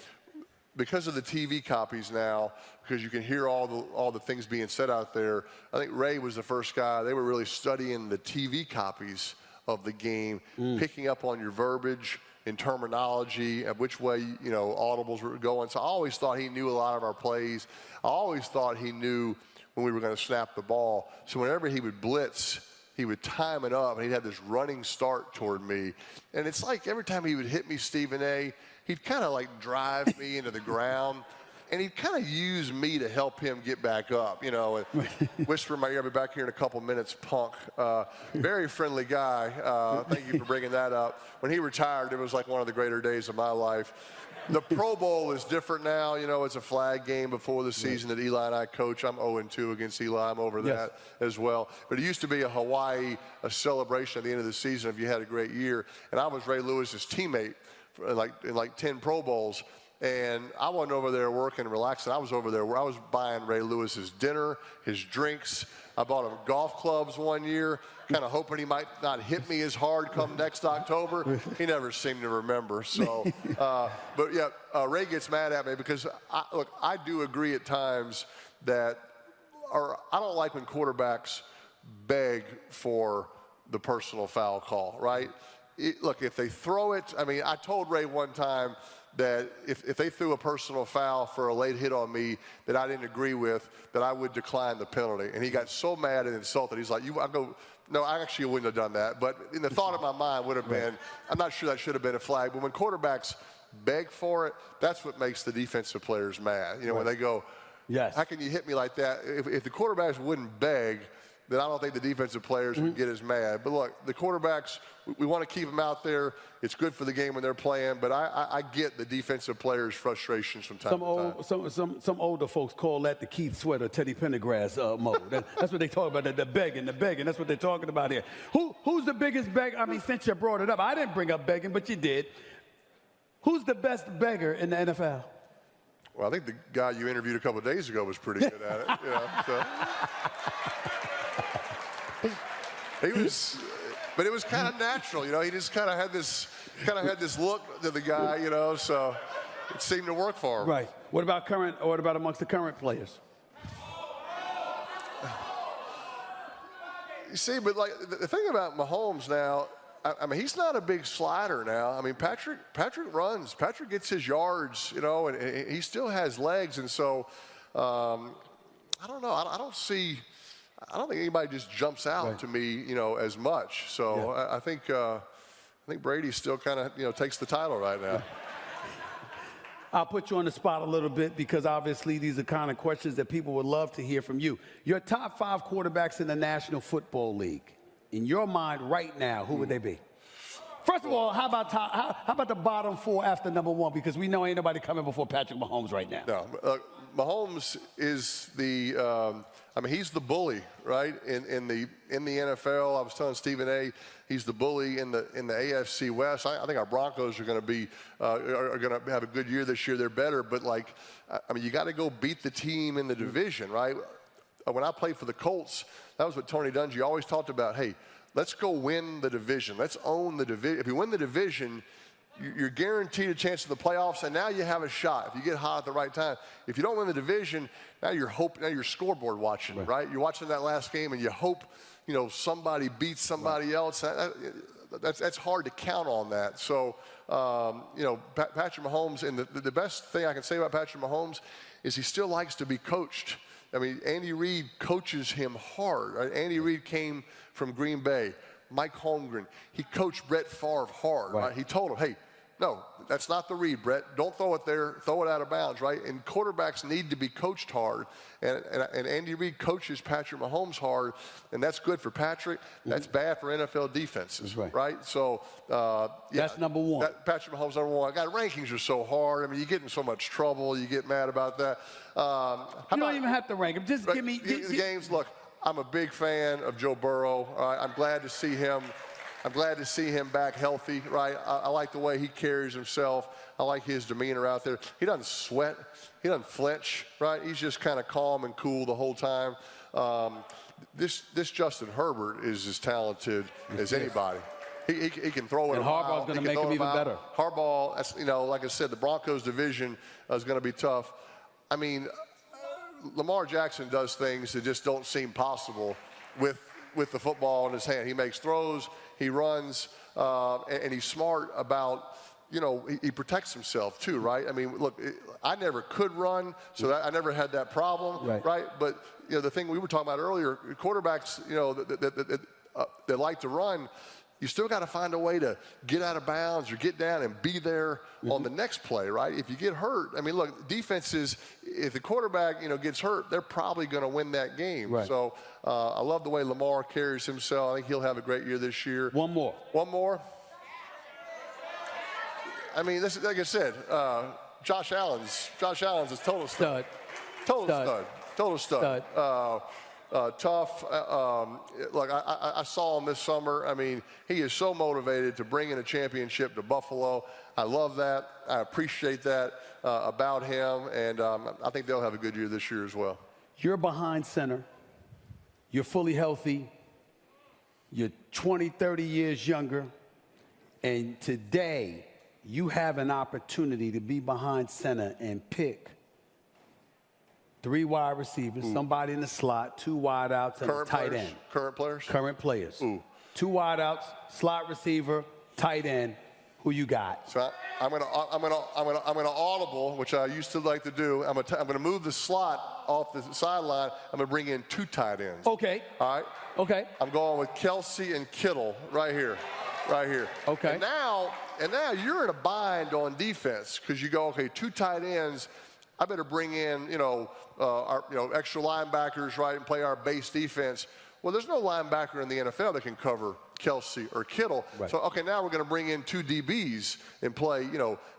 S3: because of the TV copies now, because you can hear all the things being said out there. I think Ray was the first guy. They were really studying the TV copies of the game, picking up on your verbiage and terminology, of which way, you know, audibles were going. So I always thought he knew a lot of our plays. I always thought he knew when we were going to snap the ball. So whenever he would blitz, he would time it up, and he'd have this running start toward me. And it's like every time he would hit me, Stephen A., he'd kind of like drive me into the ground, and he'd kind of use me to help him get back up, you know, and whisper in my ear, "I'll be back here in a couple minutes, punk." Very friendly guy. Thank you for bringing that up. When he retired, it was like one of the greater days of my life. The Pro Bowl is different now. You know, it's a flag game before the season that Eli and I coach. I'm 0-2 against Eli. I'm over that as well. But it used to be a Hawaii, a celebration at the end of the season if you had a great year. And I was Ray Lewis's teammate in like 10 Pro Bowls. And I wasn't over there working and relaxing. I was over there where I was buying Ray Lewis's dinner, his drinks. I bought him golf clubs one year, kind of hoping he might not hit me as hard come next October. He never seemed to remember. So, but yeah, Ray gets mad at me because, I do agree at times that, or I don't like when quarterbacks beg for the personal foul call, right? Look, if they throw it, I mean, I told Ray one time that if they threw a personal foul for a late hit on me that I didn't agree with, that I would decline the penalty. And he got so mad and insulted. He's like, I go, no, I actually wouldn't have done that. But in the thought of my mind would have been, I'm not sure that should have been a flag. But when quarterbacks beg for it, that's what makes the defensive players mad. You know, when they go, how can you hit me like that? If the quarterbacks wouldn't beg, then I don't think the defensive players would get as mad. But look, the quarterbacks, we want to keep them out there. It's good for the game when they're playing, but I get the defensive players' frustrations from time to time.
S4: Some older folks call that the Keith Sweat or Teddy Pendergrass mode. That's what they talk about, the begging. That's what they're talking about here. Who's the biggest beggar? I mean, since you brought it up, I didn't bring up begging, but you did. Who's the best beggar in the NFL?
S3: Well, I think the guy you interviewed a couple of days ago was pretty good at it. You know, so. He was, but it was kind of natural, you know. He just kind of had this look to the guy, you know. So it seemed to work for him.
S4: Right. What about amongst the current players?
S3: You see, but like the thing about Mahomes now, I mean, he's not a big slider now. I mean, Patrick runs. Patrick gets his yards, you know, and he still has legs. And so, I don't know. I don't think anybody just jumps out to me, you know, as much. So I think Brady still kind of, you know, takes the title right now.
S4: I'll put you on the spot a little bit because obviously these are kind of questions that people would love to hear from you. Your top 5 quarterbacks in the National Football League, in your mind right now, who would they be? First of all, how about the bottom 4 after number 1? Because we know ain't nobody coming before Patrick Mahomes right now.
S3: No, Mahomes is the. I mean, he's the bully, right? In the NFL, I was telling Stephen A. He's the bully in the AFC West. I think our Broncos are going to be are going to have a good year this year. They're better, but like, I mean, you got to go beat the team in the division, right? When I played for the Colts, that was what Tony Dungy always talked about. Hey, let's go win the division. Let's own the division. If you win the division, you're guaranteed a chance in the playoffs, and now you have a shot if you get hot at the right time. If you don't win the division, now you're scoreboard watching, right? You're watching that last game, and you hope, you know, somebody beats somebody else. That's hard to count on that. So, you know, Patrick Mahomes, and the best thing I can say about Patrick Mahomes is he still likes to be coached. I mean, Andy Reid coaches him hard. Right? Andy Reid came from Green Bay. Mike Holmgren, he coached Brett Favre hard. Right? He told him, hey, no, that's not the read, Brett. Don't throw it there. Throw it out of bounds, right? And quarterbacks need to be coached hard. And Andy Reid coaches Patrick Mahomes hard, and that's good for Patrick. That's bad for NFL defenses, right? So,
S4: that's number 1.
S3: Patrick Mahomes, number 1. God, rankings are so hard. I mean, you get in so much trouble. You get mad about that.
S4: You don't even have to rank them. Just give me
S3: the games. Look, I'm a big fan of Joe Burrow. I'm glad to see him I'm glad to see him back healthy, right? I like the way he carries himself. I like his demeanor out there. He doesn't sweat. He doesn't flinch, right? He's just kind of calm and cool the whole time. This Justin Herbert is as talented as anybody. He can throw it.
S4: And Harbaugh's going to make him even better.
S3: Harbaugh, like I said, the Broncos division is going to be tough. I mean, Lamar Jackson does things that just don't seem possible with the football in his hand. He makes throws, he runs, and he's smart about, he protects himself too, right? I mean, look, I never could run, so I never had that problem, right? But, the thing we were talking about earlier, quarterbacks, that like to run, you still got to find a way to get out of bounds or get down and be there on the next play, right? If you get hurt, I mean, look, defenses, if the quarterback, gets hurt, they're probably going to win that game.
S4: Right.
S3: So I love the way Lamar carries himself. I think he'll have a great year this year.
S4: One more.
S3: I mean, this, like I said, Josh Allen's a total stud. Total stud. Tough. Look, I saw him this summer. I mean, he is so motivated to bring in a championship to Buffalo. I love that. I appreciate that about him, and I think they'll have a good year this year as well.
S4: You're behind center. You're fully healthy. You're 20, 30 years younger. And today, you have an opportunity to be behind center and pick 3 wide receivers, somebody in the slot, 2 wideouts, and a tight end.
S3: Current players?
S4: Current players.
S3: Ooh.
S4: 2 wideouts, slot receiver, tight end. Who you got?
S3: So I'm gonna audible, which I used to like to do. I'm gonna move the slot off the sideline. I'm gonna bring in 2 tight ends.
S4: Okay.
S3: All right.
S4: Okay.
S3: I'm going with Kelsey and Kittle right here.
S4: Okay.
S3: And now you're in a bind on defense because you go, okay, 2 tight ends. I better bring in, our extra linebackers, right, and play our base defense. Well, there's no linebacker in the NFL that can cover Kelsey or Kittle.
S4: Right.
S3: So, okay, now we're going to bring in 2 DBs and play,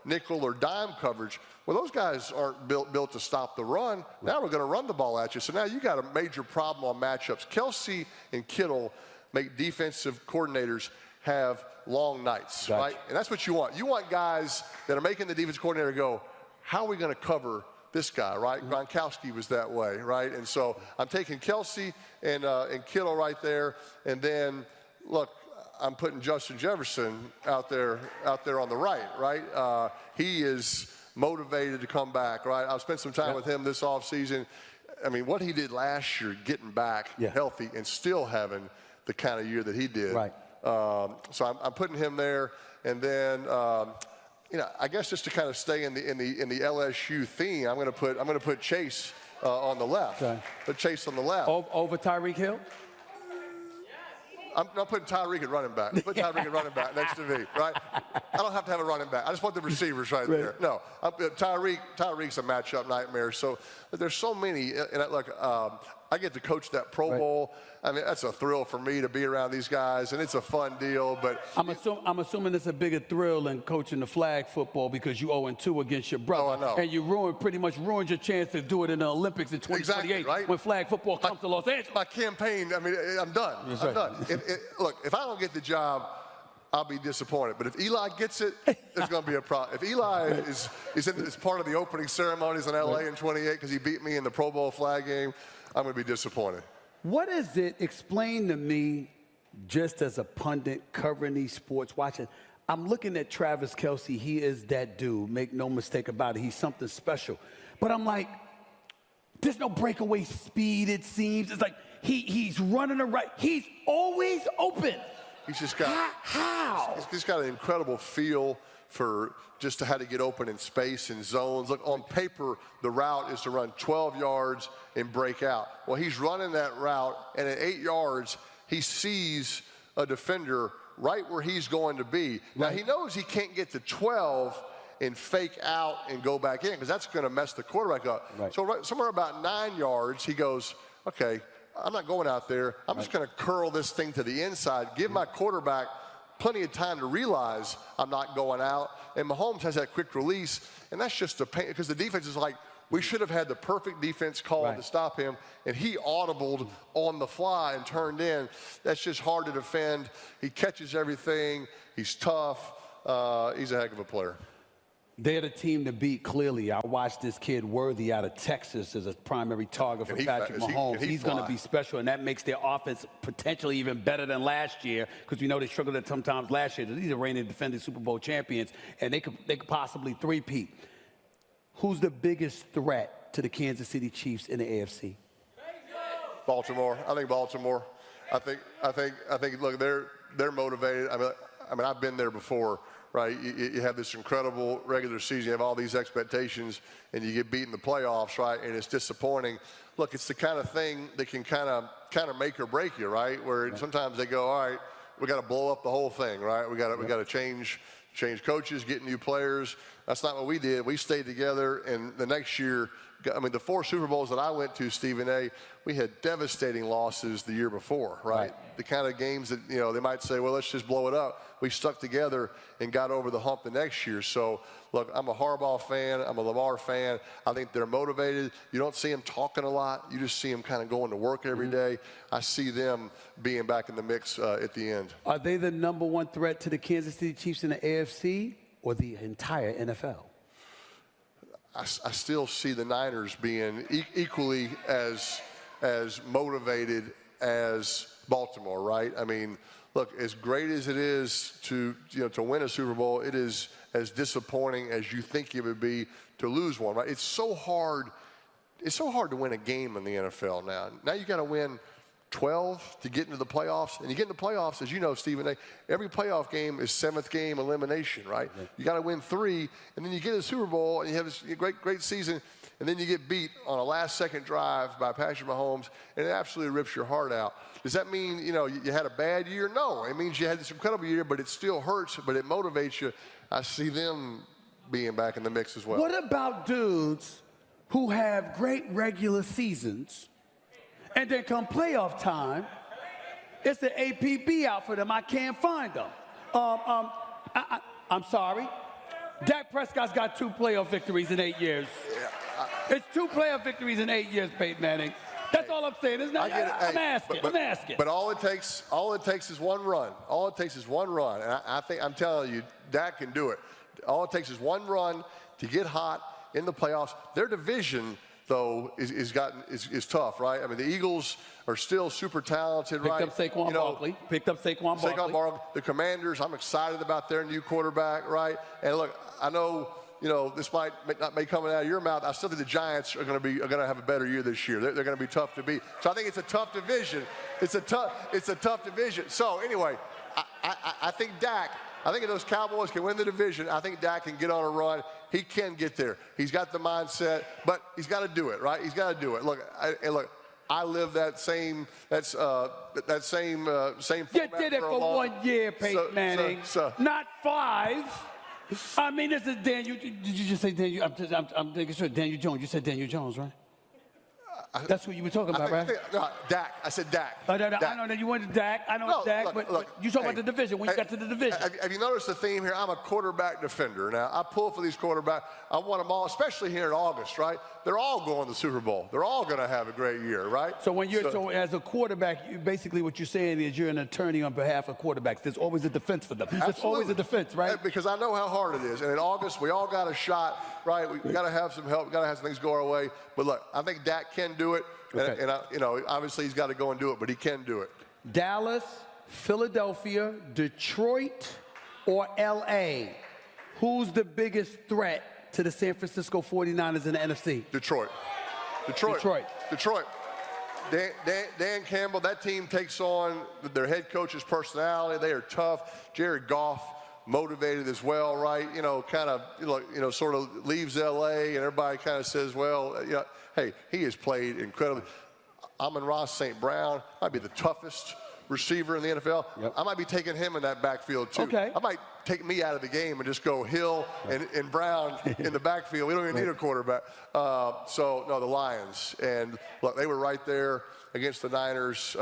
S3: nickel or dime coverage. Well, those guys aren't built to stop the run. Right. Now we're going to run the ball at you. So now you got a major problem on matchups. Kelsey and Kittle make defensive coordinators have long nights,
S4: gotcha.
S3: Right? And that's what you want. You want guys that are making the defensive coordinator go, how are we going to cover this guy, right? Gronkowski was that way, right? And so I'm taking Kelsey and Kittle right there, and then look, I'm putting Justin Jefferson out there on the right? He is motivated to come back, right? I've spent some time with him this offseason. I mean, what he did last year, getting back healthy and still having the kind of year that he did.
S4: Right.
S3: So I'm putting him there, and then. I guess just to kind of stay in the LSU theme, I'm going to put Chase on the left.
S4: Okay.
S3: Put Chase on the left.
S4: Over Tyreek Hill?
S3: I'm not putting Tyreek at running back. Put Tyreek at running back next to me, right? I don't have to have a running back. I just want the receivers right there. No, Tyreek's a matchup nightmare. So there's so many. And look, I get to coach that Pro Bowl. I mean, that's a thrill for me to be around these guys, and it's a fun deal. But
S4: I'm assuming it's a bigger thrill than coaching the flag football because you 0-2 against your brother.
S3: Oh, I know.
S4: And you pretty much ruined your chance to do it in the Olympics in 2028
S3: exactly, right?
S4: when flag football comes to Los Angeles.
S3: My campaign, I mean, I'm done. I'm done. Look, if I don't get the job, I'll be disappointed. But if Eli gets it, there's going to be a problem. If Eli is part of the opening ceremonies in L.A. in 28 because he beat me in the Pro Bowl flag game, I'm going to be disappointed.
S4: What is it? Explain to me, just as a pundit covering these sports, watching. I'm looking at Travis Kelce. He is that dude. Make no mistake about it. He's something special. But I'm like, there's no breakaway speed, it seems. It's like he's running the right. He's always open.
S3: He's just got
S4: how?
S3: He's got an incredible feel for just how to get open in space and zones. Look, on paper, the route is to run 12 yards and break out. Well, he's running that route, and at 8 yards, he sees a defender right where he's going to be. Now, he knows he can't get to 12 and fake out and go back in because that's going to mess the quarterback up.
S4: Right.
S3: So somewhere about 9 yards, he goes, okay, I'm not going out there. I'm just going to curl this thing to the inside, give my quarterback plenty of time to realize I'm not going out. And Mahomes has that quick release, and that's just a pain because the defense is like, we should have had the perfect defense call to stop him, and he audibled on the fly and turned in. That's just hard to defend. He catches everything. He's tough. He's a heck of a player.
S4: They're the team to beat, clearly. I watched this kid Worthy out of Texas as a primary target for Patrick Mahomes. He's going to be special, and that makes their offense potentially even better than last year because we know they struggled at sometimes last year. These are reigning defending Super Bowl champions, and they could possibly three-peat. Who's the biggest threat to the Kansas City Chiefs in the AFC?
S3: Baltimore. I think Baltimore. I think. Look, they're motivated. I mean, I've been there before. Right, you have this incredible regular season, you have all these expectations, and you get beat in the playoffs, right? And it's disappointing. Look, it's the kind of thing that can kind of make or break you, right? Where sometimes they go, all right, we got to blow up the whole thing, right? We got to change coaches, get new players. That's not what we did. We stayed together, and the next year, I mean, the 4 Super Bowls that I went to, Stephen A., we had devastating losses the year before, right? The kind of games that, you know, they might say, well, let's just blow it up. We stuck together and got over the hump the next year. So, look, I'm a Harbaugh fan. I'm a Lamar fan. I think they're motivated. You don't see them talking a lot. You just see them kind of going to work every day. I see them being back in the mix at the end.
S4: Are they the #1 threat to the Kansas City Chiefs in the AFC or the entire NFL?
S3: I still see the Niners being equally as motivated as Baltimore, right? I mean, look, as great as it is to win a Super Bowl, it is as disappointing as you think it would be to lose one, right? It's so hard to win a game in the NFL now. Now you got to win 12 to get into the playoffs. And you get into the playoffs, as you know, Stephen, every playoff game is 7th game elimination, right? You got to win 3, and then you get a Super Bowl, and you have this great season, and then you get beat on a last-second drive by Patrick Mahomes, and it absolutely rips your heart out. Does that mean, you had a bad year? No. It means you had this incredible year, but it still hurts, but it motivates you. I see them being back in the mix as well.
S4: What about dudes who have great regular seasons, and then come playoff time, it's the APB out for them. I can't find them. I'm sorry. Dak Prescott's got 2 playoff victories in 8 years. It's 2 playoff victories in 8 years, Peyton Manning. That's all I'm saying. Isn't that? I'm asking.
S3: But all it takes is one run. All it takes is one run. And I'm telling you, Dak can do it. All it takes is one run to get hot in the playoffs. Their division, though, is tough, right? I mean, the Eagles are still super talented, right?
S4: Picked up Saquon Barkley.
S3: The Commanders, I'm excited about their new quarterback, right? And look, I know, this may come out of your mouth. I still think the Giants are going to have a better year this year. They're going to be tough to beat. So I think it's a tough division. It's a tough division. So anyway, I think Dak. I think if those Cowboys can win the division, I think Dak can get on a run. He can get there. He's got the mindset, but he's got to do it, right? He's got to do it. Look, I live that same format.
S4: You did it for 1 year, Peyton Manning, not 5. I mean, this is Daniel. Did you just say Daniel? I'm thinking sure Daniel Jones. You said Daniel Jones, right? That's what you were talking about, right?
S3: No, Dak. I said Dak.
S4: I know that you went to Dak. I know Dak, but you talk about the division. When you got to the division.
S3: Have you noticed the theme here? I'm a quarterback defender. Now, I pull for these quarterbacks. I want them all, especially here in August, right? They're all going to the Super Bowl. They're all going to have a great year, right?
S4: So as a quarterback, basically what you're saying is you're an attorney on behalf of quarterbacks. There's always a defense for them. There's always a defense, right?
S3: Because I know how hard it is. And in August, we all got a shot, right? We got to have some help. We got to have some things go our way. But look, I think Dak can do it. Okay. And obviously he's got to go and do it, but he can do it.
S4: Dallas, Philadelphia, Detroit, or LA? Who's the biggest threat to the San Francisco 49ers in the NFC?
S3: Detroit. Dan Campbell, that team takes on their head coach's personality. They are tough. Jared Goff, motivated as well, right? Sort of leaves LA, and everybody kind of says, well, hey, he has played incredibly. Amon-Ra St. Brown might be the toughest receiver in the NFL.
S4: Yep.
S3: I might be taking him in that backfield too.
S4: Okay.
S3: I might take me out of the game and just go Hill and Brown in the backfield. We don't even need a quarterback. So, no, the Lions. And, look, they were right there against the Niners.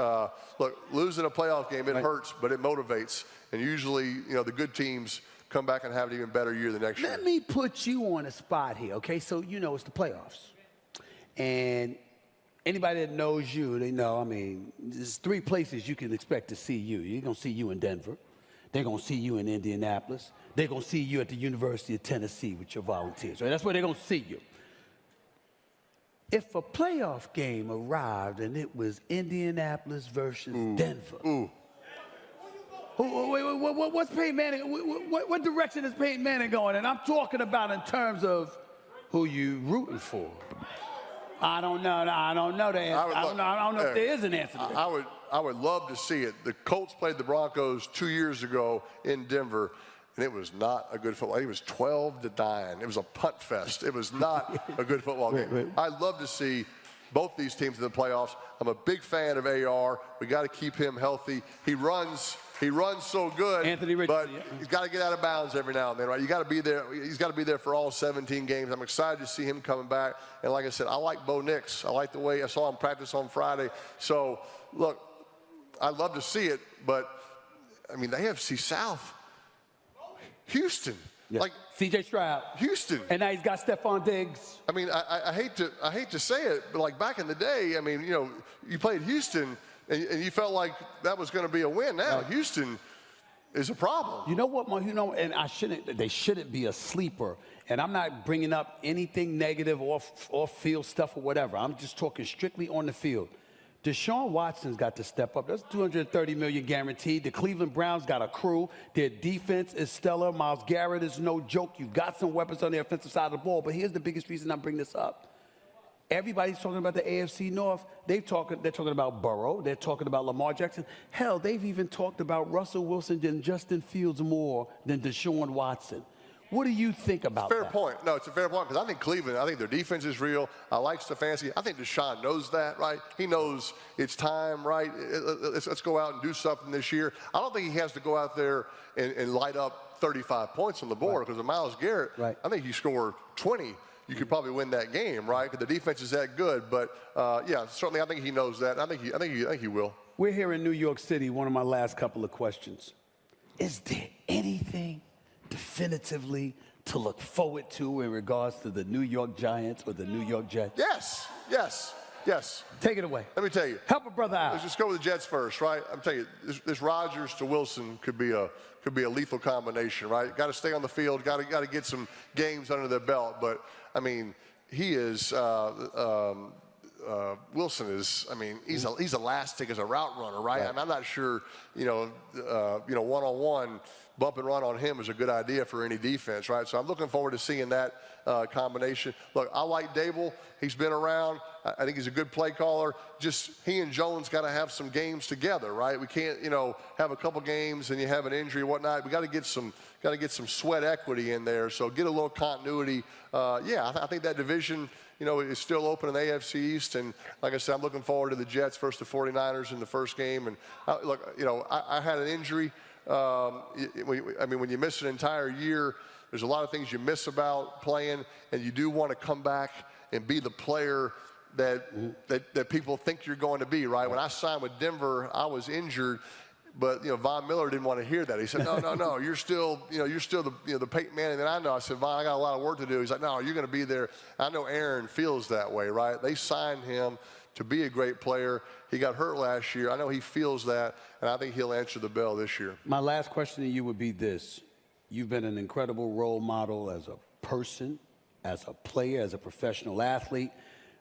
S3: Look, losing a playoff game, it hurts, but it motivates. And usually, you know, the good teams come back and have an even better year the next year.
S4: Let me put you on a spot here, okay? So, you know, it's the playoffs. And anybody that knows you, they know, I mean, there's 3 places you can expect to see you. You're going to see you in Denver. They're going to see you in Indianapolis. They're going to see you at the University of Tennessee with your Volunteers. Right? That's where they're going to see you. If a playoff game arrived and it was Indianapolis versus Denver, what's Peyton Manning? What direction is Peyton Manning going? And I'm talking about in terms of who you rooting for. I don't know. I don't know the answer. I don't know if there is an answer to that.
S3: I would love to see it. The Colts played the Broncos 2 years ago in Denver, and it was not a good football. It was 12-9. It was a punt fest. It was not a good football game. I'd love to see both these teams in the playoffs. I'm a big fan of AR. We got to keep him healthy. He runs so good,
S4: Anthony Richardson,
S3: but he's got to get out of bounds every now and then, right? You got to be there. He's got to be there for all 17 games. I'm excited to see him coming back. And like I said, I like Bo Nix. I like the way I saw him practice on Friday. So, look, I'd love to see it, but, I mean, the AFC South, Houston.
S4: Yeah.
S3: Like
S4: C.J. Stroud.
S3: Houston.
S4: And now he's got Stephon Diggs.
S3: I mean, I hate to say it, but like back in the day, I mean, you know, you played Houston and you felt like that was going to be a win. Now Houston is a problem.
S4: You know what, and they shouldn't be a sleeper. And I'm not bringing up anything negative off field stuff or whatever. I'm just talking strictly on the field. Deshaun Watson's got to step up. That's $230 million guaranteed. The Cleveland Browns got a crew. Their defense is stellar. Myles Garrett is no joke. You've got some weapons on the offensive side of the ball. But here's the biggest reason I'm bringing this up. Everybody's talking about the AFC North. They're talking about Burrow. They're talking about Lamar Jackson. Hell, they've even talked about Russell Wilson and Justin Fields more than Deshaun Watson. What do you think about that?
S3: Fair point. No, it's a fair point because I think Cleveland, I think their defense is real. I like Stefanski. I think Deshaun knows that, right? He knows it's time, right? Let's go out and do something this year. I don't think he has to go out there and light up 35 points on the board because of Myles Garrett.
S4: Right.
S3: I think you score 20, you could probably win that game, right? Because the defense is that good. But, yeah, certainly I think he knows that. I think he will.
S4: We're here in New York City. One of my last couple of questions. Is there anything definitively to look forward to in regards to the New York Giants or the New York Jets?
S3: Yes.
S4: Take it away.
S3: Let me tell you.
S4: Help a brother out.
S3: Let's just go with the Jets first, right? I'm telling you, this Rodgers to Wilson could be a lethal combination, right? Got to stay on the field. Got to get some games under their belt. But I mean, he is. Wilson is. I mean, he's elastic as a route runner, right? I mean, I'm not sure. One-on-one. Bump and run on him is a good idea for any defense, right? So I'm looking forward to seeing that combination. Look, I like Dable. He's been around. I think he's a good play caller. Just he and Jones got to have some games together, right? We can't, have a couple games and you have an injury and whatnot. We got to get some sweat equity in there. So get a little continuity. I think that division, is still open in the AFC East. And like I said, I'm looking forward to the Jets versus the 49ers in the first game. And I had an injury. When you miss an entire year, there's a lot of things you miss about playing, and you do want to come back and be the player that people think you're going to be, right? When I signed with Denver, I was injured, but Von Miller didn't want to hear that. He said, no, you're still the Peyton Manning that I know. I said, Von, I got a lot of work to do. He's like, no, you're going to be there. I know Aaron feels that way, right? They signed him to be a great player. He got hurt last year. I know he feels that, and I think he'll answer the bell this year.
S4: My last question to you would be this. You've been an incredible role model as a person, as a player, as a professional athlete.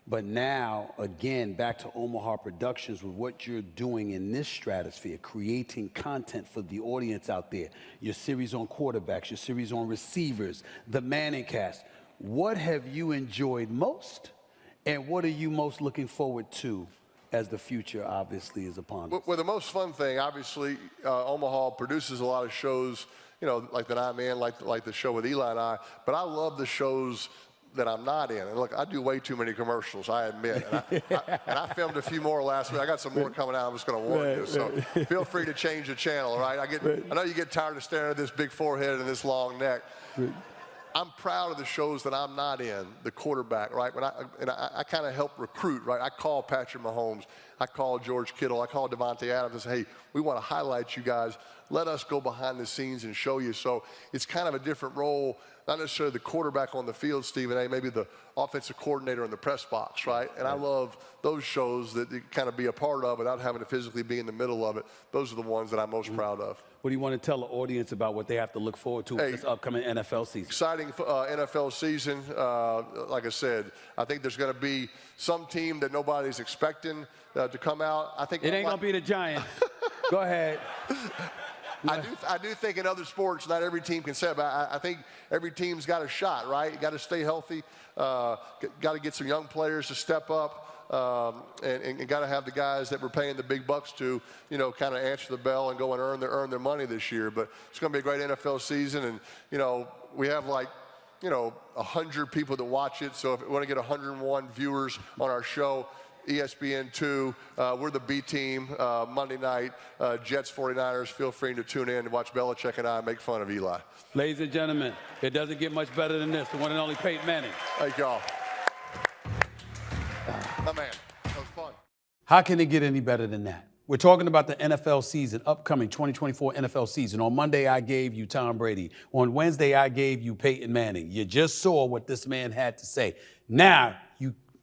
S4: But now, again, back to Omaha Productions with what you're doing in this stratosphere, creating content for the audience out there, your series on quarterbacks, your series on receivers, the Manningcast. What have you enjoyed most, and what are you most looking forward to as the future obviously is upon us?
S3: Well, the most fun thing, obviously, Omaha produces a lot of shows, like the 9 Man, like the show with Eli and I, but I love the shows that I'm not in. And look, I do way too many commercials, I admit. And I filmed a few more last week. I got some more coming out. I'm just going to warn you. So feel free to change the channel, all right? I know you get tired of staring at this big forehead and this long neck. I'm proud of the shows that I'm not in, the quarterback, right? I kind of help recruit, right? I call Patrick Mahomes. I call George Kittle. I call Devontae Adams and say, hey, we want to highlight you guys. Let us go behind the scenes and show you. So it's kind of a different role, not necessarily the quarterback on the field, Stephen A., maybe the offensive coordinator in the press box, right? And I love those shows that you kind of be a part of without having to physically be in the middle of it. Those are the ones that I'm most proud of.
S4: What do you want to tell the audience about what they have to look forward to this upcoming NFL season?
S3: Exciting NFL season. Like I said, I think there's going to be some team that nobody's expecting to come out. I think
S4: it ain't going to be the Giants. Go ahead.
S3: I do think in other sports, not every team can say it, but I think every team's got a shot, right? You got to stay healthy. Got to get some young players to step up. And got to have the guys that we're paying the big bucks to, you know, kind of answer the bell and go and earn their money this year. But it's going to be a great NFL season, and you know, we have like, you know, 100 people that watch it. So if we want to get 101 viewers on our show, ESPN2, we're the B team. Monday night, Jets 49ers. Feel free to tune in and watch Belichick and I make fun of Eli.
S4: Ladies and gentlemen, it doesn't get much better than this. The one and only Peyton Manning.
S3: Thank y'all. My man, that was fun.
S1: How can it get any better than that? We're talking about the NFL season, upcoming 2024 NFL season. On Monday, I gave you Tom Brady. On Wednesday, I gave you Peyton Manning. You just saw what this man had to say. Now,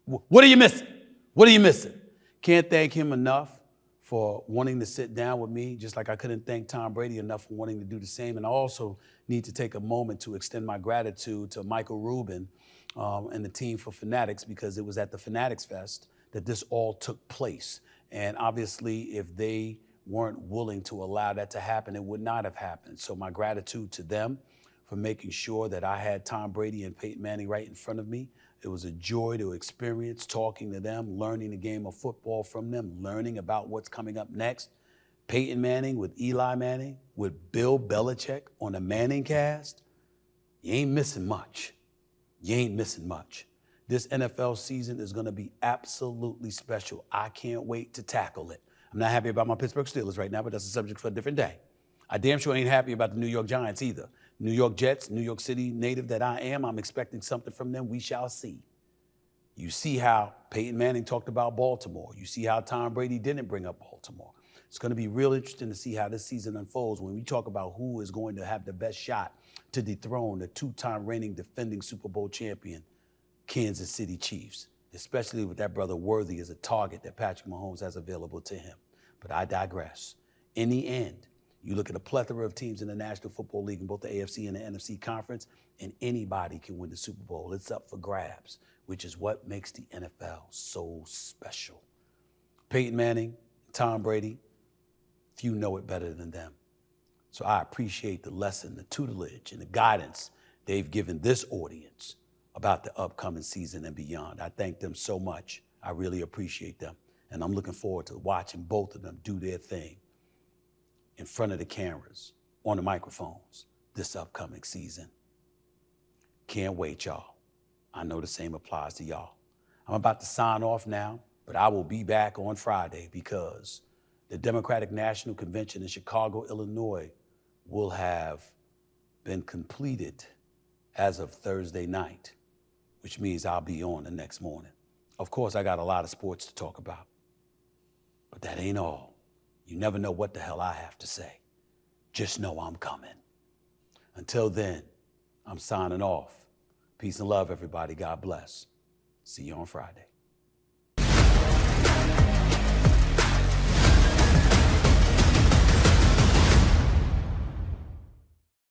S1: what are you missing? What are you missing? Can't thank him enough for wanting to sit down with me, just like I couldn't thank Tom Brady enough for wanting to do the same. And I also need to take a moment to extend my gratitude to Michael Rubin and the team for Fanatics, because it was at the Fanatics Fest that this all took place. And obviously, if they weren't willing to allow that to happen, it would not have happened. So my gratitude to them for making sure that I had Tom Brady and Peyton Manning right in front of me. It was a joy to experience talking to them, learning the game of football from them, learning about what's coming up next. Peyton Manning with Eli Manning, with Bill Belichick on the Manningcast. You ain't missing much. You ain't missing much. This NFL season is going to be absolutely special. I can't wait to tackle it. I'm not happy about my Pittsburgh Steelers right now, but that's a subject for a different day. I damn sure ain't happy about the New York Giants either. New York Jets, New York City native that I am, I'm expecting something from them. We shall see. You see how Peyton Manning talked about Baltimore. You see how Tom Brady didn't bring up Baltimore. It's going to be real interesting to see how this season unfolds when we talk about who is going to have the best shot to dethrone the two-time reigning defending Super Bowl champion, Kansas City Chiefs, especially with that brother Worthy as a target that Patrick Mahomes has available to him. But I digress. In the end, you look at a plethora of teams in the National Football League in both the AFC and the NFC Conference, and anybody can win the Super Bowl. It's up for grabs, which is what makes the NFL so special. Peyton Manning, Tom Brady, few know it better than them. So I appreciate the lesson, the tutelage, and the guidance they've given this audience about the upcoming season and beyond. I thank them so much. I really appreciate them. And I'm looking forward to watching both of them do their thing in front of the cameras, on the microphones, this upcoming season. Can't wait, y'all. I know the same applies to y'all. I'm about to sign off now, but I will be back on Friday because the Democratic National Convention in Chicago, Illinois will have been completed as of Thursday night, which means I'll be on the next morning. Of course, I got a lot of sports to talk about, but that ain't all. You never know what the hell I have to say. Just know I'm coming. Until then, I'm signing off. Peace and love, everybody. God bless. See you on Friday.